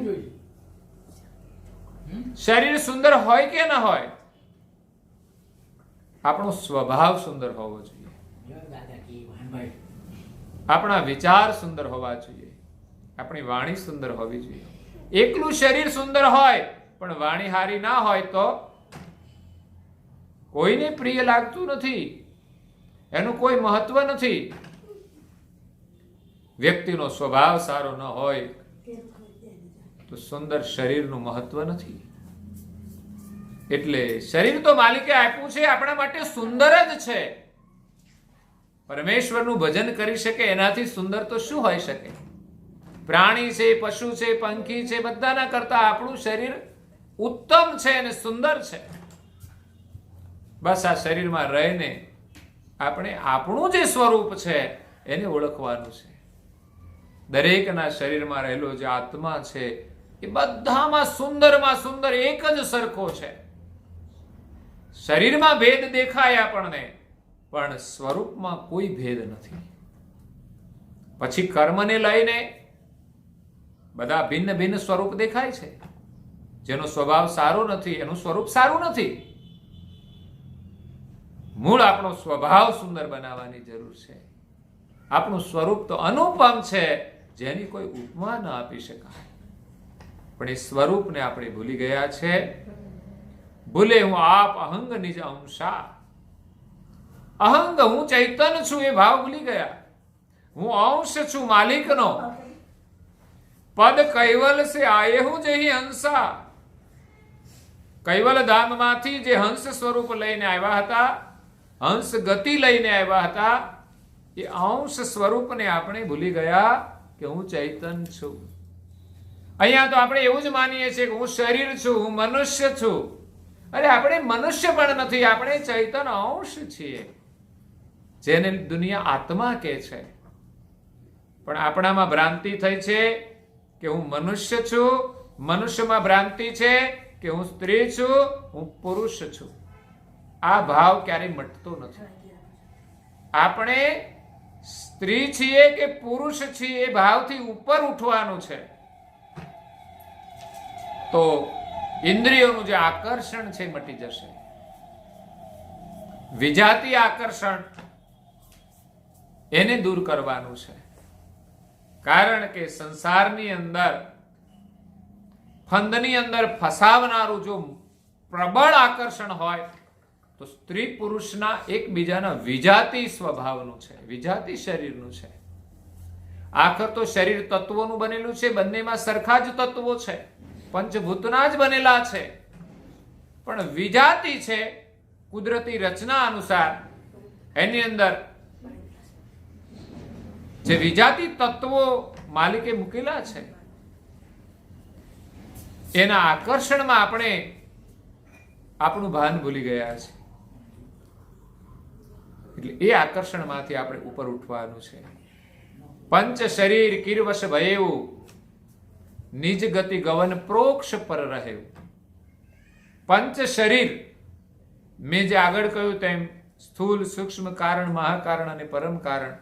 શરીર સુંદર હોય કે ન હોય, આપણો સ્વભાવ સુંદર હોવો જોઈએ. આપણા વિચાર સુંદર હોવા જોઈએ. આપણી વાણી સુંદર હોવી જોઈએ. એકલું શરીર સુંદર હોય પણ વાણી હારી ના હોય તો કોઈને પ્રિય લાગતું નથી. એનું કોઈ મહત્વ નથી. વ્યક્તિનો સ્વભાવ સારો ન હોય તો સુંદર શરીરનું મહત્વ નથી. એટલે શરીર તો માલિકે આપ્યું છે આપણા માટે સુંદર જ છે. પરમેશ્વરનું ભજન કરી શકે એનાથી સુંદર તો શું હોઈ શકે? પ્રાણી છે, પશુ છે, પંખી છે, બધાના કરતા આપણું શરીર ઉત્તમ છે અને સુંદર છે. બસ આ શરીરમાં રહીને આપણે આપણું જે સ્વરૂપ છે એને ઓળખવાનું છે. દરેકના શરીરમાં રહેલો જે આત્મા છે એ બધામાં સુંદર એક જ સરખો છે. શરીરમાં ભેદ દેખાય આપણને, પણ સ્વરૂપમાં કોઈ ભેદ નથી. પછી કર્મને લઈને બધા ભિન્ન સ્વરૂપ દેખાય છે. જેનો સ્વભાવ સારો નથી એનું સ્વરૂપ સારું નથી. મૂળ આપણો સ્વભાવ સુંદર બનાવવાની જરૂર છે. આપણું સ્વરૂપ તો અનુપમ છે, જેની કોઈ ઉપમા ન આપી શકાય. પણ એ સ્વરૂપને આપણે ભૂલી ગયા છે. ભૂલે હું આપ અહંગ નિજ અંશા. અહંગ હું ચૈતન્ય છું એ ભાવ ભૂલી ગયા. હું અંશ છું માલિકનો. પદ કૈવલ સે આયે હું જેહી હંસા. કૈવલ ધામમાંથી જે હંસ સ્વરૂપ લઈને આવ્યા હતા, હંસ ગતિ લઈને આવ્યા હતા, એ અંશ સ્વરૂપને આપણે ભૂલી ગયા કે હું ચૈતન્ય છું. અહીંયા તો આપણે એવું જ માનીએ છીએ કે હું શરીર છું, હું મનુષ્ય છું. અરે આપણે મનુષ્ય પણ નથી, આપણે ચૈતન્ય અંશ છીએ, જેને દુનિયા આત્મા કહે છે. પણ આપણામાં ભ્રાંતિ થઈ છે કે હું મનુષ્ય છું, મનુષ્યમાં ભ્રાંતિ છે, કે હું સ્ત્રી છું, હું પુરુષ છું. આ ભાવ ક્યારેય મટતો નથી. આપણે સ્ત્રી છીએ કે પુરુષ છીએ એ ભાવથી ઉપર ઉઠવાનું છે. તો ઇન્દ્રિયોનું જે આકર્ષણ છે મટી જશે. વિજાતીય આકર્ષણ એને દૂર કરવાનું છે. કારણ કે સંસારની અંદર ફંદની અંદર ફસાવનારું જો પ્રબળ આકર્ષણ હોય તો સ્ત્રી પુરુષના એકબીજાના વિજાતી સ્વભાવનું છે, વિજાતી શરીરનું છે. આખર તો શરીર તત્વોનું બનેલું છે, બંનેમાં સરખા જ તત્વો છે, પંચભૂતના જ બનેલા છે, પણ વિજાતી છે. કુદરતી રચના અનુસાર એની અંદર જે વિજાતી તત્વો માલિકે મૂકેલા છે એના આકર્ષણમાં આપણે આપણું ભાન ભૂલી ગયા છે. એટલે એ આકર્ષણમાંથી આપણે ઉપર ઉઠવાનું છે. પંચ શરીર કિરવશ ભયેવું, નિજ ગતિ ગવન પ્રોક્ષ પર રહેવું. પંચ શરીર મેં જે આગળ કહ્યું તેમ સ્થૂલ, સૂક્ષ્મ, કારણ, મહાકારણ અને પરમ કારણ,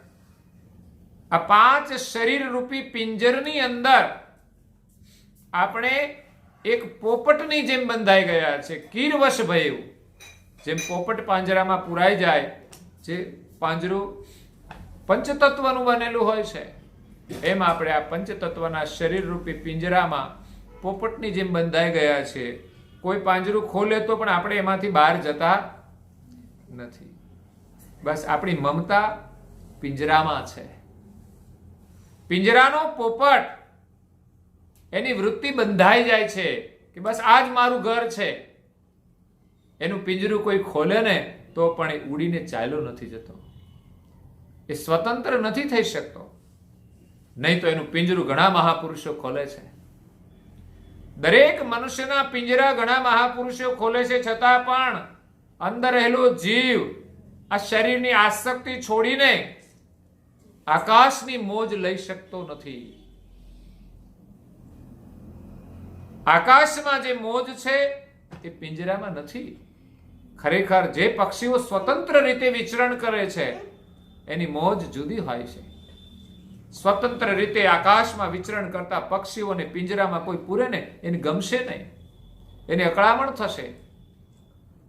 આ 5 શરીર રૂપી પિંજરની અંદર આપણે એક પોપટની જેમ બંધાઈ ગયા છે. કીરવશ ભયેવું, જેમ પોપટ પાંજરામાં પુરાઈ જાય, જે પાંજરું પંચતત્વનું બનેલું હોય છે, એમ આપણે આ પંચતત્વના શરીર રૂપી પિંજરામાં પોપટની જેમ બંધાઈ ગયા છે. કોઈ પાંજરું ખોલે તો પણ આપણે એમાંથી બહાર જતા નથી. બસ આપણી મમતા પિંજરામાં છે. પિંજરાનો પોપટ એની વૃત્તિ બંધાઈ જાય છે કે બસ આ જ મારું ઘર છે. એનું પિંજરું કોઈ ખોલે ને તો પણ એ ઉડીને ચાલ્યો નથી જતો, એ સ્વતંત્ર નથી થઈ શકતો. નહીં તો એનું પિંજરું ઘણા મહાપુરુષો ખોલે છે. દરેક મનુષ્યના પિંજરા ઘણા મહાપુરુષો ખોલે છે, છતાં પણ અંદર રહેલો જીવ આ શરીરની આસક્તિ છોડીને આકાશની મોજ લઈ શકતો નથી. આકાશમાં જે મોજ છે એ પિંજરામાં નથી. ખરેખર જે પક્ષીઓ સ્વતંત્ર રીતે વિચરણ કરે છે એની મોજ જુદી હોય છે. સ્વતંત્ર રીતે આકાશમાં વિચરણ કરતા પક્ષીઓને પિંજરામાં કોઈ પૂરે ને એને ગમશે નહીં, એને અકળામણ થશે,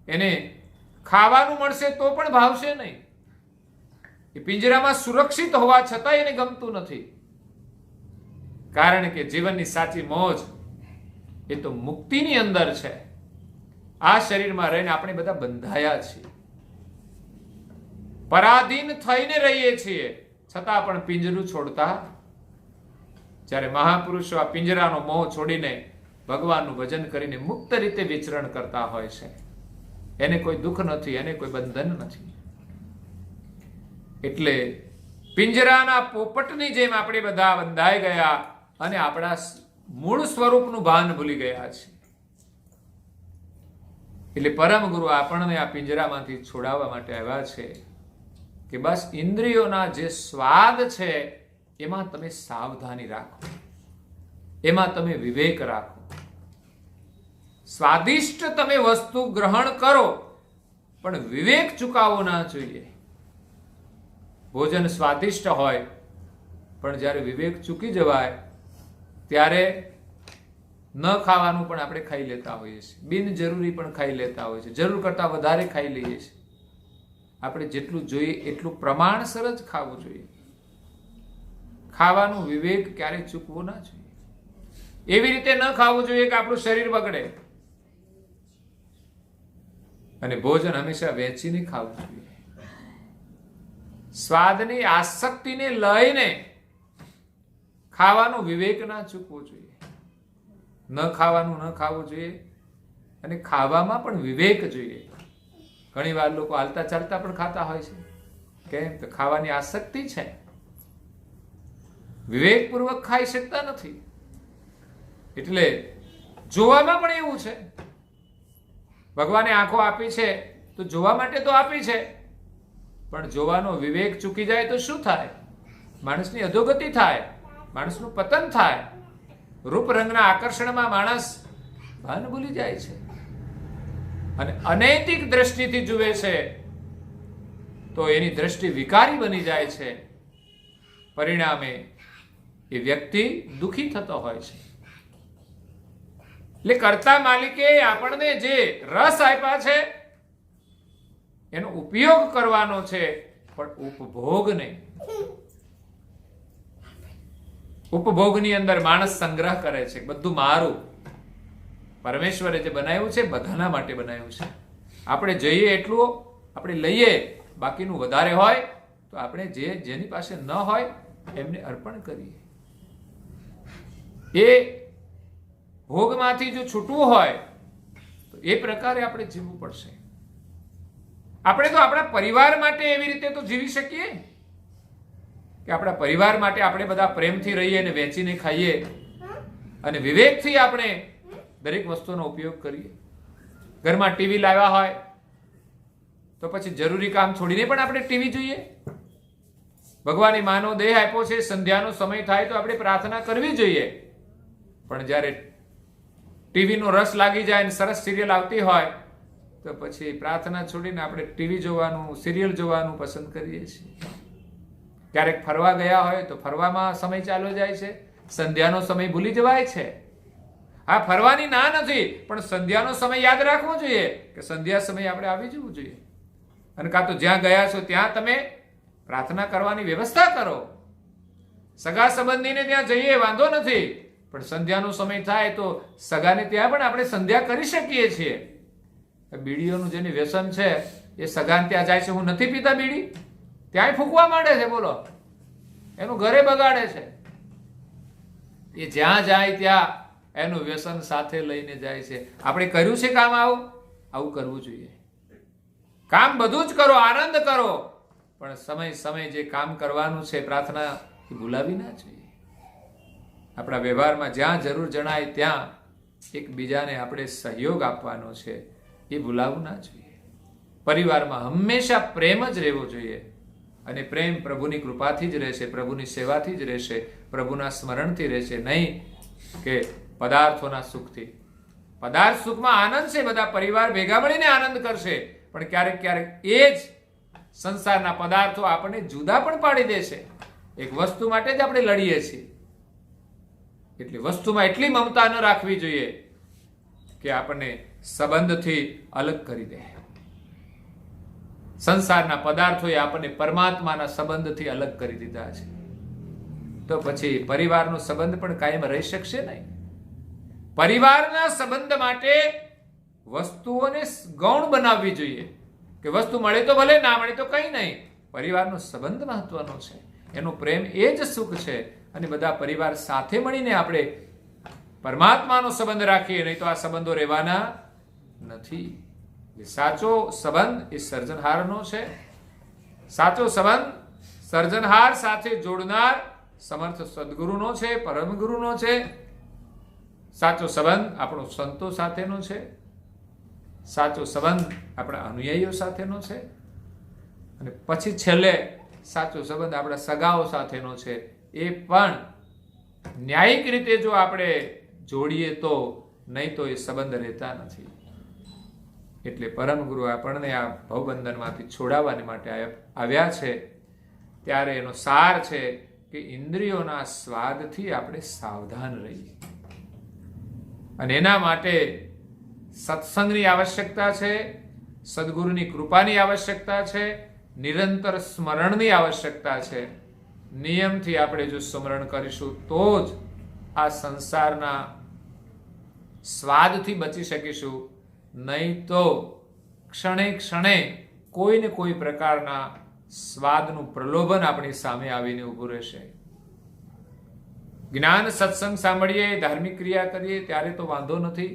એને ખાવાનું મળશે તો પણ ભાવશે નહીં. એ પિંજરામાં સુરક્ષિત હોવા છતાં એને ગમતું નથી. કારણ કે જીવનની સાચી મોજ એ તો મુક્તિની અંદર છે. આ શરીરમાં રહીને આપણે બધા બંધાયા છીએ, પરાધીન થઈને રહીએ છીએ, છતાં પણ પિંજરું છોડતા. જ્યારે મહાપુરુષો આ પિંજરાનો મોહ છોડીને ભગવાનનું ભજન કરીને મુક્ત રીતે વિચરણ કરતા હોય છે, એને કોઈ દુઃખ નથી, એને કોઈ બંધન નથી. એટલે પિંજરાના પોપટની જેમ આપણે બધા બંધાઈ ગયા અને આપણા મૂળ સ્વરૂપનું ભાન ભૂલી ગયા છે. એટલે પરમ ગુરુ આપણને આ પિંજરામાંથી છોડાવવા માટે આવ્યા છે કે બસ ઇન્દ્રિયોના જે સ્વાદ છે એમાં તમે સાવધાની રાખો, એમાં તમે વિવેક રાખો. સ્વાદિષ્ટ તમે વસ્તુ ગ્રહણ કરો પણ વિવેક ચૂકાવવો ના જોઈએ. ભોજન સ્વાદિષ્ટ હોય પણ જ્યારે વિવેક ચૂકી જવાય ત્યારે ન ખાવાનું પણ આપણે ખાઈ લેતા હોઈએ છીએ, બિનજરૂરી પણ ખાઈ લેતા હોઈએ છીએ, જરૂર કરતા વધારે ખાઈ લઈએ છીએ. આપણે જેટલું જોઈએ એટલું પ્રમાણસર જ ખાવું જોઈએ. ખાવાનું વિવેક ક્યારેય ચૂકવો ના જોઈએ. એવી રીતે ન ખાવું જોઈએ કે આપણું શરીર બગડે. અને ભોજન હંમેશા વહેંચીને ખાવું જોઈએ. સ્વાદની આસક્તિને લઈને ખાવાનો વિવેક ના ચૂકવો જોઈએ. ન ખાવાનું ન ખાવું જોઈએ અને ખાવામાં પણ વિવેક જોઈએ. ઘણી વાર લોકો હાલતા ચાલતા પણ ખાતા હોય છે. કેમ? તો ખાવાની આસક્તિ છે, વિવેકપૂર્વક ખાઈ શકતા નથી. એટલે જોવામાં પણ એવું છે. ભગવાને આંખો આપી છે તો જોવા માટે તો આપી છે, પણ જોવાનો વિવેક ચૂકી જાય તો શું થાય? માણસની અધોગતિ થાય, માણસનું પતન થાય. રૂપ રંગના આકર્ષણમાં માણસ ભાન ભૂલી જાય છે અને અનૈતિક દ્રષ્ટિથી જુએ છે તો એની દ્રષ્ટિ વિકારી બની જાય છે. પરિણામે એ વ્યક્તિ દુઃખી થતો હોય છે. એટલે કર્તા માલિકે આપણને જે રસ આપ્યા છે એનો ઉપયોગ કરવાનો છે, પણ ઉપભોગ નહીં. ઉપભોગની અંદર માણસ સંગ્રહ કરે છે, બધું મારું. પરમેશ્વરે જે બનાવ્યું છે બધાના માટે બનાવ્યું છે. આપણે જોઈએ એટલું આપણે લઈએ, બાકીનું વધારે હોય તો આપણે જેની પાસે ન હોય એમને અર્પણ કરીએ. એ ભોગમાંથી જો છૂટવું હોય તો એ પ્રકારે આપણે જીવવું પડશે. આપણે તો આપણા પરિવાર માટે એવી રીતે તો જીવી શકીએ કે આપણા પરિવાર માટે આપણે બધા પ્રેમથી રહીએ અને વેચીને ખાઈએ અને વિવેકથી આપણે દરેક વસ્તુનો ઉપયોગ કરીએ. ઘરમાં ટીવી લાવ્યા હોય તો પછી જરૂરી કામ છોડીને પણ આપણે ટીવી જોઈએ. ભગવાને માનવ દેહ આપ્યો છે, સંધ્યાનો સમય થાય તો આપણે પ્રાર્થના કરવી જોઈએ. પણ જ્યારે ટીવીનો રસ લાગી જાય અને સરસ સિરિયલ આવતી હોય તો પછી પ્રાર્થના છોડીને આપણે ટીવી જોવાનું, સિરિયલ જોવાનું પસંદ કરીએ છીએ. ક્યારેક ફરવા ગયા હોય તો ફરવામાં સમય ચાલ્યો જાય છે, સંધ્યાનો સમય ભૂલી જવાય છે. આ ફરવાની ના નથી, પણ સંધ્યાનો સમય યાદ રાખવો જોઈએ કે સંધ્યા સમય આપણે આવી જવું જોઈએ. અને કાં તો જ્યાં ગયા છો ત્યાં તમે પ્રાર્થના કરવાની વ્યવસ્થા કરો. સગા સંબંધીને ત્યાં જઈએ વાંધો નથી, પણ સંધ્યાનો સમય થાય તો સગાને ત્યાં પણ આપણે સંધ્યા કરી શકીએ છીએ. બીડીઓનું જેને વ્યસન છે એ સગાને ત્યાં જાય છે, હું નથી પીતા બીડી, ત્યાંય ફૂંકવા માંડે છે. બોલો, એનું ઘરે બગાડે છે. એ જ્યાં જાય ત્યાં એનું વ્યસન સાથે લઈને જાય છે. આપણે કર્યું છે કામ આવું કરવું જોઈએ. કામ બધું જ કરો, આનંદ કરો, પણ સમય જે કામ કરવાનું છે પ્રાર્થના એ ભૂલાવી ના જોઈએ. આપણા વ્યવહારમાં જ્યાં જરૂર જણાય ત્યાં એકબીજાને આપણે સહયોગ આપવાનો છે, એ ભૂલાવવું ના જોઈએ. પરિવારમાં હંમેશા પ્રેમ જ રહેવો જોઈએ અને પ્રેમ પ્રભુની કૃપાથી જ રહેશે, પ્રભુની સેવાથી જ રહેશે, પ્રભુના સ્મરણથી રહેશે, નહીં કે પદાર્થોના સુખથી. પદાર્થ સુખમાં આનંદ છે, બધા પરિવાર ભેગા મળીને આનંદ કરશે, પણ ક્યારેક ક્યારેક એ જ સંસારના પદાર્થો આપણને જુદા પણ પાડી દેશે. એક વસ્તુ માટે જ આપણે લડીએ છીએ. એટલે વસ્તુમાં એટલી મમતા ન રાખવી જોઈએ કે આપણને સંબંધથી અલગ કરી દે. સંસારના પદાર્થોએ આપણને પરમાત્માના સંબંધથી અલગ કરી દીધા છે, તો પછી પરિવારનો સંબંધ પણ કાયમ રહી શકશે નહીં. પરિવારના સંબંધ માટે વસ્તુઓને ગૌણ બનાવવી જોઈએ કે વસ્તુ મળે તો ભલે, ના મળે તો કંઈ નહીં. પરિવારનો સંબંધ મહત્વનો છે, એનો પ્રેમ એ જ સુખ છે. અને બધા પરિવાર સાથે મળીને આપણે પરમાત્માનો સંબંધ રાખીએ, નહીં તો આ સંબંધો રહેવાના નથી. સાચો સંબંધ એ સર્જનહારનો છે. સાચો સંબંધ સર્જનહાર સાથે જોડનાર સમર્થ સદગુરુનો છે, પરમ ગુરુનો છે. સાચો સંબંધ આપણો સંતો સાથેનો છે. સાચો સંબંધ આપણા અનુયાયીઓ સાથેનો છે. અને પછી છેલ્લે સાચો સંબંધ આપણા સગાઓ સાથેનો છે. એ પણ ન્યાયિક રીતે જો આપણે જોડીએ તો, નહીં તો એ સંબંધ રહેતા નથી. એટલે પરમ ગુરુ આપણને આ ભવબંધનમાંથી છોડાવવા માટે આવ્યા છે. ત્યારે એનો સાર છે કે ઇન્દ્રિયોના સ્વાદથી આપણે સાવધાન રહીએ. અને એના માટે સત્સંગની આવશ્યકતા છે, સદગુરુની કૃપાની આવશ્યકતા છે, નિરંતર સ્મરણની આવશ્યકતા છે. નિયમથી આપણે જો સ્મરણ કરીશું તો જ આ સંસારના સ્વાદથી બચી શકીશું. નહીં તો ક્ષણે ક્ષણે કોઈ ને કોઈ પ્રકારના સ્વાદનું પ્રલોભન આપણી સામે આવીને ઊભું રહેશે. જ્ઞાન સત્સંગ સાંભળીએ, ધાર્મિક ક્રિયા કરીએ ત્યારે તો વાંધો નથી,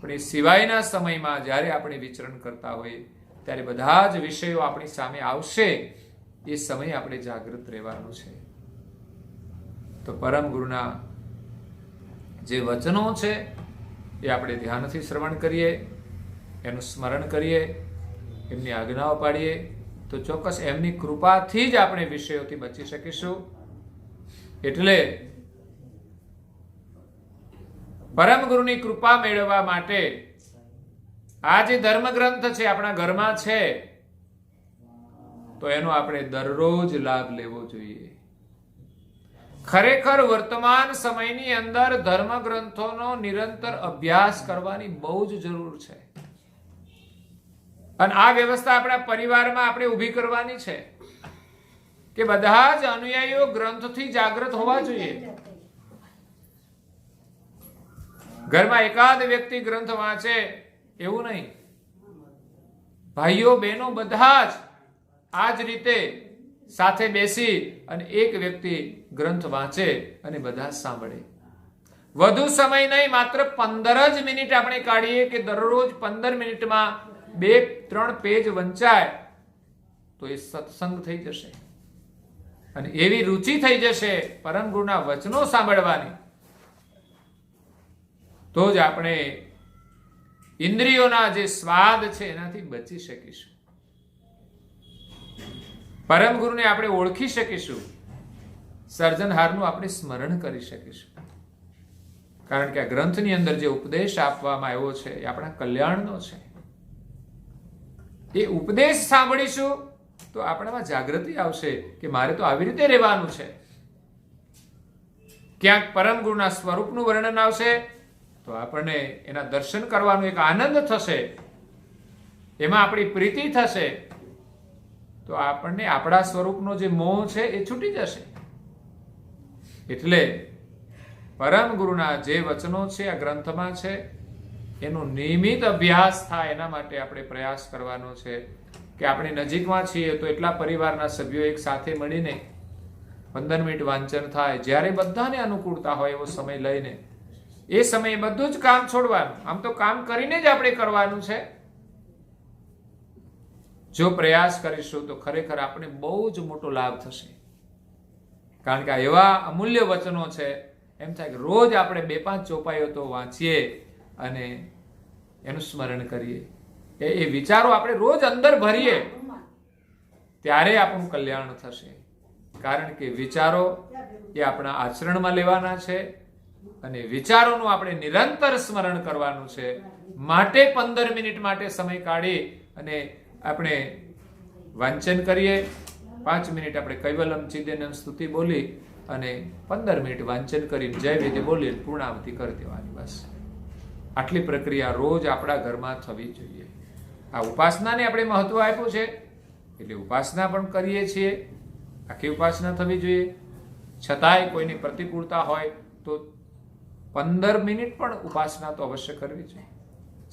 પણ એ સિવાયના સમયમાં જ્યારે આપણે વિચરણ કરતા હોઈએ ત્યારે બધા જ વિષયો આપણી સામે આવશે. એ સમય આપણે જાગૃત રહેવાનું છે. તો પરમ ગુરુના જે વચનો છે એ આપણે ધ્યાનથી શ્રવણ કરીએ, એનું સ્મરણ કરીએ, એમની આજ્ઞાઓ પાડીએ તો ચોક્કસ એમની કૃપાથી જ આપણે વિષયોથી બચી શકીશું. એટલે પરમ ગુરુની કૃપા મેળવવા માટે આ જે ધર્મગ્રંથ છે આપણા ઘરમાં છે તો એનો આપણે દરરોજ લાભ લેવો જોઈએ. ખરેખર વર્તમાન સમયની અંદર ધર્મગ્રંથોનો નિરંતર અભ્યાસ કરવાની બહુ જ જરૂર છે. અને આ વ્યવસ્થા આપણા પરિવારમાં આપણે ઊભી કરવાની છે કે બધા જ અનુયાયીઓ ગ્રંથથી જાગૃત હોવા જોઈએ. ઘરમાં એકાદ વ્યક્તિ ગ્રંથ વાંચે એવું નહીં. ભાઈઓ બહેનો બધા જ આ જ રીતે સાથે બેસી અને એક વ્યક્તિ ગ્રંથ વાંચે અને બધા સાંભળે. વધુ સમય નહીં, માત્ર 15 જ મિનિટ આપણે કાઢીએ કે દરરોજ 15 મિનિટમાં 2-3 પેજ વંચાય તો એ સત્સંગ થઈ જશે અને એવી રુચિ થઈ જશે પરમ ગુરુના વચનો સાંભળવાની, તો જ આપણે ઇન્દ્રિયોના જે સ્વાદ છે એનાથી બચી શકીશું. પરમ ગુરુને આપણે ઓળખી શકીશું, સર્જનહારનું આપણે સ્મરણ કરી શકીશું. કારણ કે આ ગ્રંથની અંદર જે ઉપદેશ આપવામાં આવ્યો છે એ આપણા કલ્યાણનો છે. એ ઉપદેશ સાંભળીશું તો આપણામાં જાગૃતિ આવશે કે મારે તો આવી રીતે રહેવાનું છે. ક્યાંક પરમ ગુરુના સ્વરૂપનું વર્ણન આવશે તો આપણને એના દર્શન કરવાનો એક આનંદ થશે, એમાં આપણી પ્રીતિ થશે, તો આપણને આપણા સ્વરૂપનો જે મોહ છે એ છૂટી જશે. એટલે પરમ ગુરુના જે વચનો છે આ ગ્રંથમાં છે એનો નિયમિત અભ્યાસ થાય એના માટે આપણે પ્રયાસ કરવાનો છે. કે આપણે નજીકમાં છીએ તો એટલા પરિવારના સભ્યો એક સાથે મળીને 15 મિનિટ વાંચન થાય, જ્યારે બધાને અનુકૂળતા હોય એવો સમય લઈને એ સમયે બધું જ કામ છોડવાનું. આમ તો કામ કરીને જ આપણે કરવાનું છે. જો પ્રયાસ કરીશું તો ખરેખર આપણે બહુ જ મોટો લાભ થશે. કારણ કે આ એવા અમૂલ્ય વચનો છે, એમ થાય કે રોજ આપણે 2-5 ચોપાઈઓ તો વાંચીએ અને એનું સ્મરણ કરીએ. એ વિચારો આપણે રોજ અંદર ભરીએ ત્યારે આપણું કલ્યાણ થશે. કારણ કે વિચારો એ આપણા આચરણમાં લેવાના છે અને વિચારોનું આપણે નિરંતર સ્મરણ કરવાનું છે. માટે 15 મિનિટ માટે સમય કાઢી અને આપણે વાંચન કરીએ. 5 મિનિટ આપણે કૈવલમ ચિદનમ સ્તુતિ બોલી અને 15 મિનિટ વાંચન કરીને જય વિધિ બોલી પૂર્ણાવતિ કરી દેવાની. બસ આટલી પ્રક્રિયા રોજ આપણા ઘરમાં થવી જોઈએ. આ ઉપાસનાને આપણે મહત્વ આપ્યું છે એટલે ઉપાસના પણ કરીએ છીએ. આખી ઉપાસના થવી જોઈએ. છતાંય કોઈની પ્રતિકૂળતા હોય તો 15 મિનિટ પણ ઉપાસના તો અવશ્ય કરવી જોઈએ.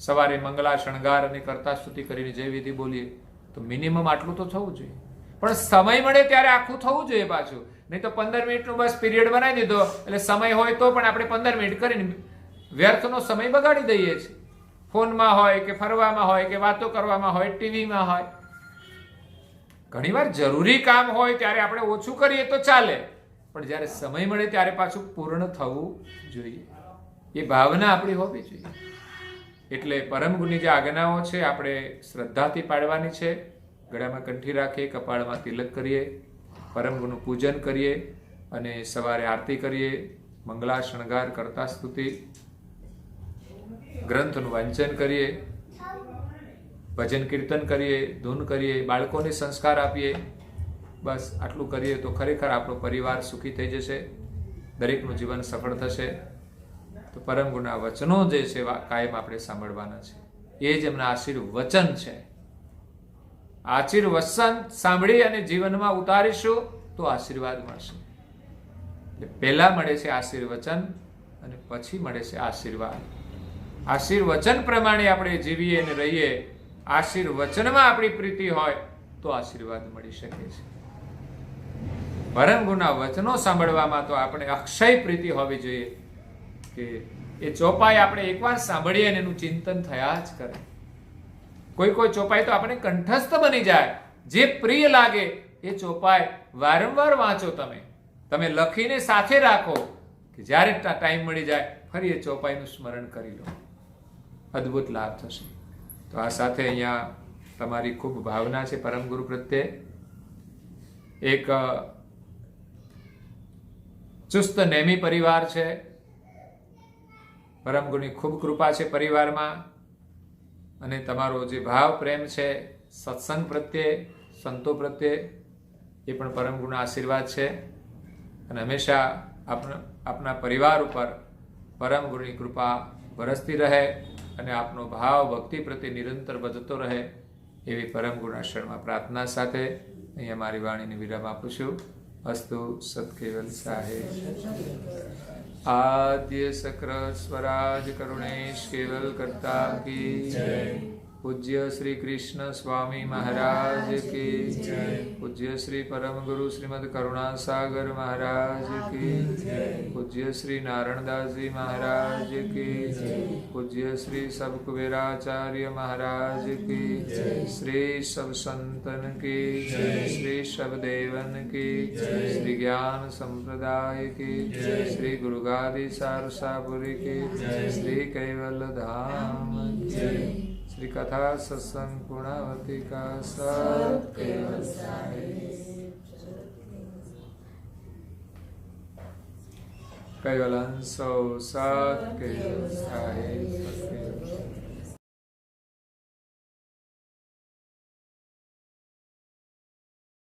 સવારે મંગલા શણગાર અને કરતા સ્તુતિ કરીને જય વિધિ બોલીએ તો મિનિમમ આટલું તો થવું જોઈએ. પણ સમય મળે ત્યારે આખું થવું જોઈએ પાછું. નહીં તો 15 મિનિટનો બસ પીરિયડ બનાવી દીધો એટલે સમય હોય તો પણ આપણે 15 મિનિટ કરીને વ્યર્થનો સમય બગાડી દઈએ છીએ. ફોનમાં હોય કે ફરવામાં હોય કે વાતો કરવામાં હોય, ટીવીમાં હોય. ઘણીવાર જરૂરી કામ હોય ત્યારે આપણે ઓછું કરીએ તો ચાલે, પણ જ્યારે સમય મળે ત્યારે પાછું પૂર્ણ થવું જોઈએ. એ ભાવના આપણી હોવી જોઈએ. એટલે પરમ ગુરુની જે આજ્ઞાઓ છે આપણે શ્રદ્ધાથી પાડવાની છે. ગળામાં કંઠી રાખીએ, કપાળમાં તિલક કરીએ, પરમ ગુરુનું પૂજન કરીએ અને સવારે આરતી કરીએ, મંગલા શણગાર કરતા સ્તુતિ, ગ્રંથનું વાંચન કરીએ, ભજન કીર્તન કરીએ, ધૂન કરીએ, બાળકોને સંસ્કાર આપીએ. બસ આટલું કરીએ તો ખરેખર આપણો પરિવાર સુખી થઈ જશે, દરેકનું જીવન સફળ થશે. તો પરમ ગુરુના વચનો જે છે કાયમ આપણે સાંભળવાના છે. એ જ એમના આશીર્વચન છે. આશીર્વચન સાંભળી અને જીવનમાં ઉતારીશું તો આશીર્વાદ મળશે. પહેલા મળે છે આશીર્વચન અને પછી મળે છે આશીર્વાદ. આશીર્વચન પ્રમાણે આપણે જીવીએ અને રહીએ, આશીર્વચનમાં આપણી પ્રીતિ હોય તો આશીર્વાદ મળી શકે છે. પરમ ગુરુના વચનો સાંભળવામાં તો આપણે અક્ષય પ્રીતિ હોવી જોઈએ કે એ ચોપાઈ આપણે એકવાર સાંભળીએ અને એનું ચિંતન થયા જ કરે. કોઈ કોઈ ચોપાઈ તો આપણે કંઠસ્થ બની જાય. જે પ્રિય લાગે એ ચોપાઈ વારંવાર વાંચો. તમે લખીને સાથે રાખો કે જ્યારે ટાઈમ મળી જાય ફરી એ ચોપાઈનું સ્મરણ કરી લો. અદ્ભુત લાભ થશે. તો આ સાથે અહીંયા તમારી ખૂબ ભાવના છે પરમ ગુરુ પ્રત્યે. એક ચુસ્ત નેમી પરિવાર છે. પરમ ગુરુની ખૂબ કૃપા છે પરિવારમાં, અને તમારો જે ભાવ પ્રેમ છે સત્સંગ પ્રત્યે, સંતો પ્રત્યે, એ પણ પરમ ગુરુના આશીર્વાદ છે. અને હંમેશા આપના પરિવાર ઉપર પરમ ગુરુની કૃપા વરસતી રહે અને આપનો ભાવ ભક્તિ પ્રત્યે નિરંતર વધતો રહે, એવી પરમ ગુરુના શરણમાં પ્રાર્થના સાથે અહીંયા મારી વાણીને વિરામ આપું છું. અસ્તુ સત્કેવલ સાહેબ. આદ્ય સક્ર સ્વરાજ કરુણેશ કેવલ કરતા કી પૂજ્ય શ્રી કૃષ્ણ સ્વામી મહારાજ કી પૂજ્ય શ્રી પરમ ગુરુ શ્રીમદ કરુણા સાગર મહારાજ કી પૂજ્ય શ્રી નારાયણદાસજી મહારાજ કી પૂજ્ય શ્રી સબ કુબેરાચાર્ય મહારાજ કી શ્રી સબ સંતન કી શ્રી સબ દેવન કી શ્રી જ્ઞાન સંપ્રદાય કી શ્રી ગુરુગાદી સારસાપુરી કી શ્રી કૈવલ ધામ કી श्री कथा सत्संग पूर्णावती का सत्केवल कैवलंसो सत्केवल साहिब.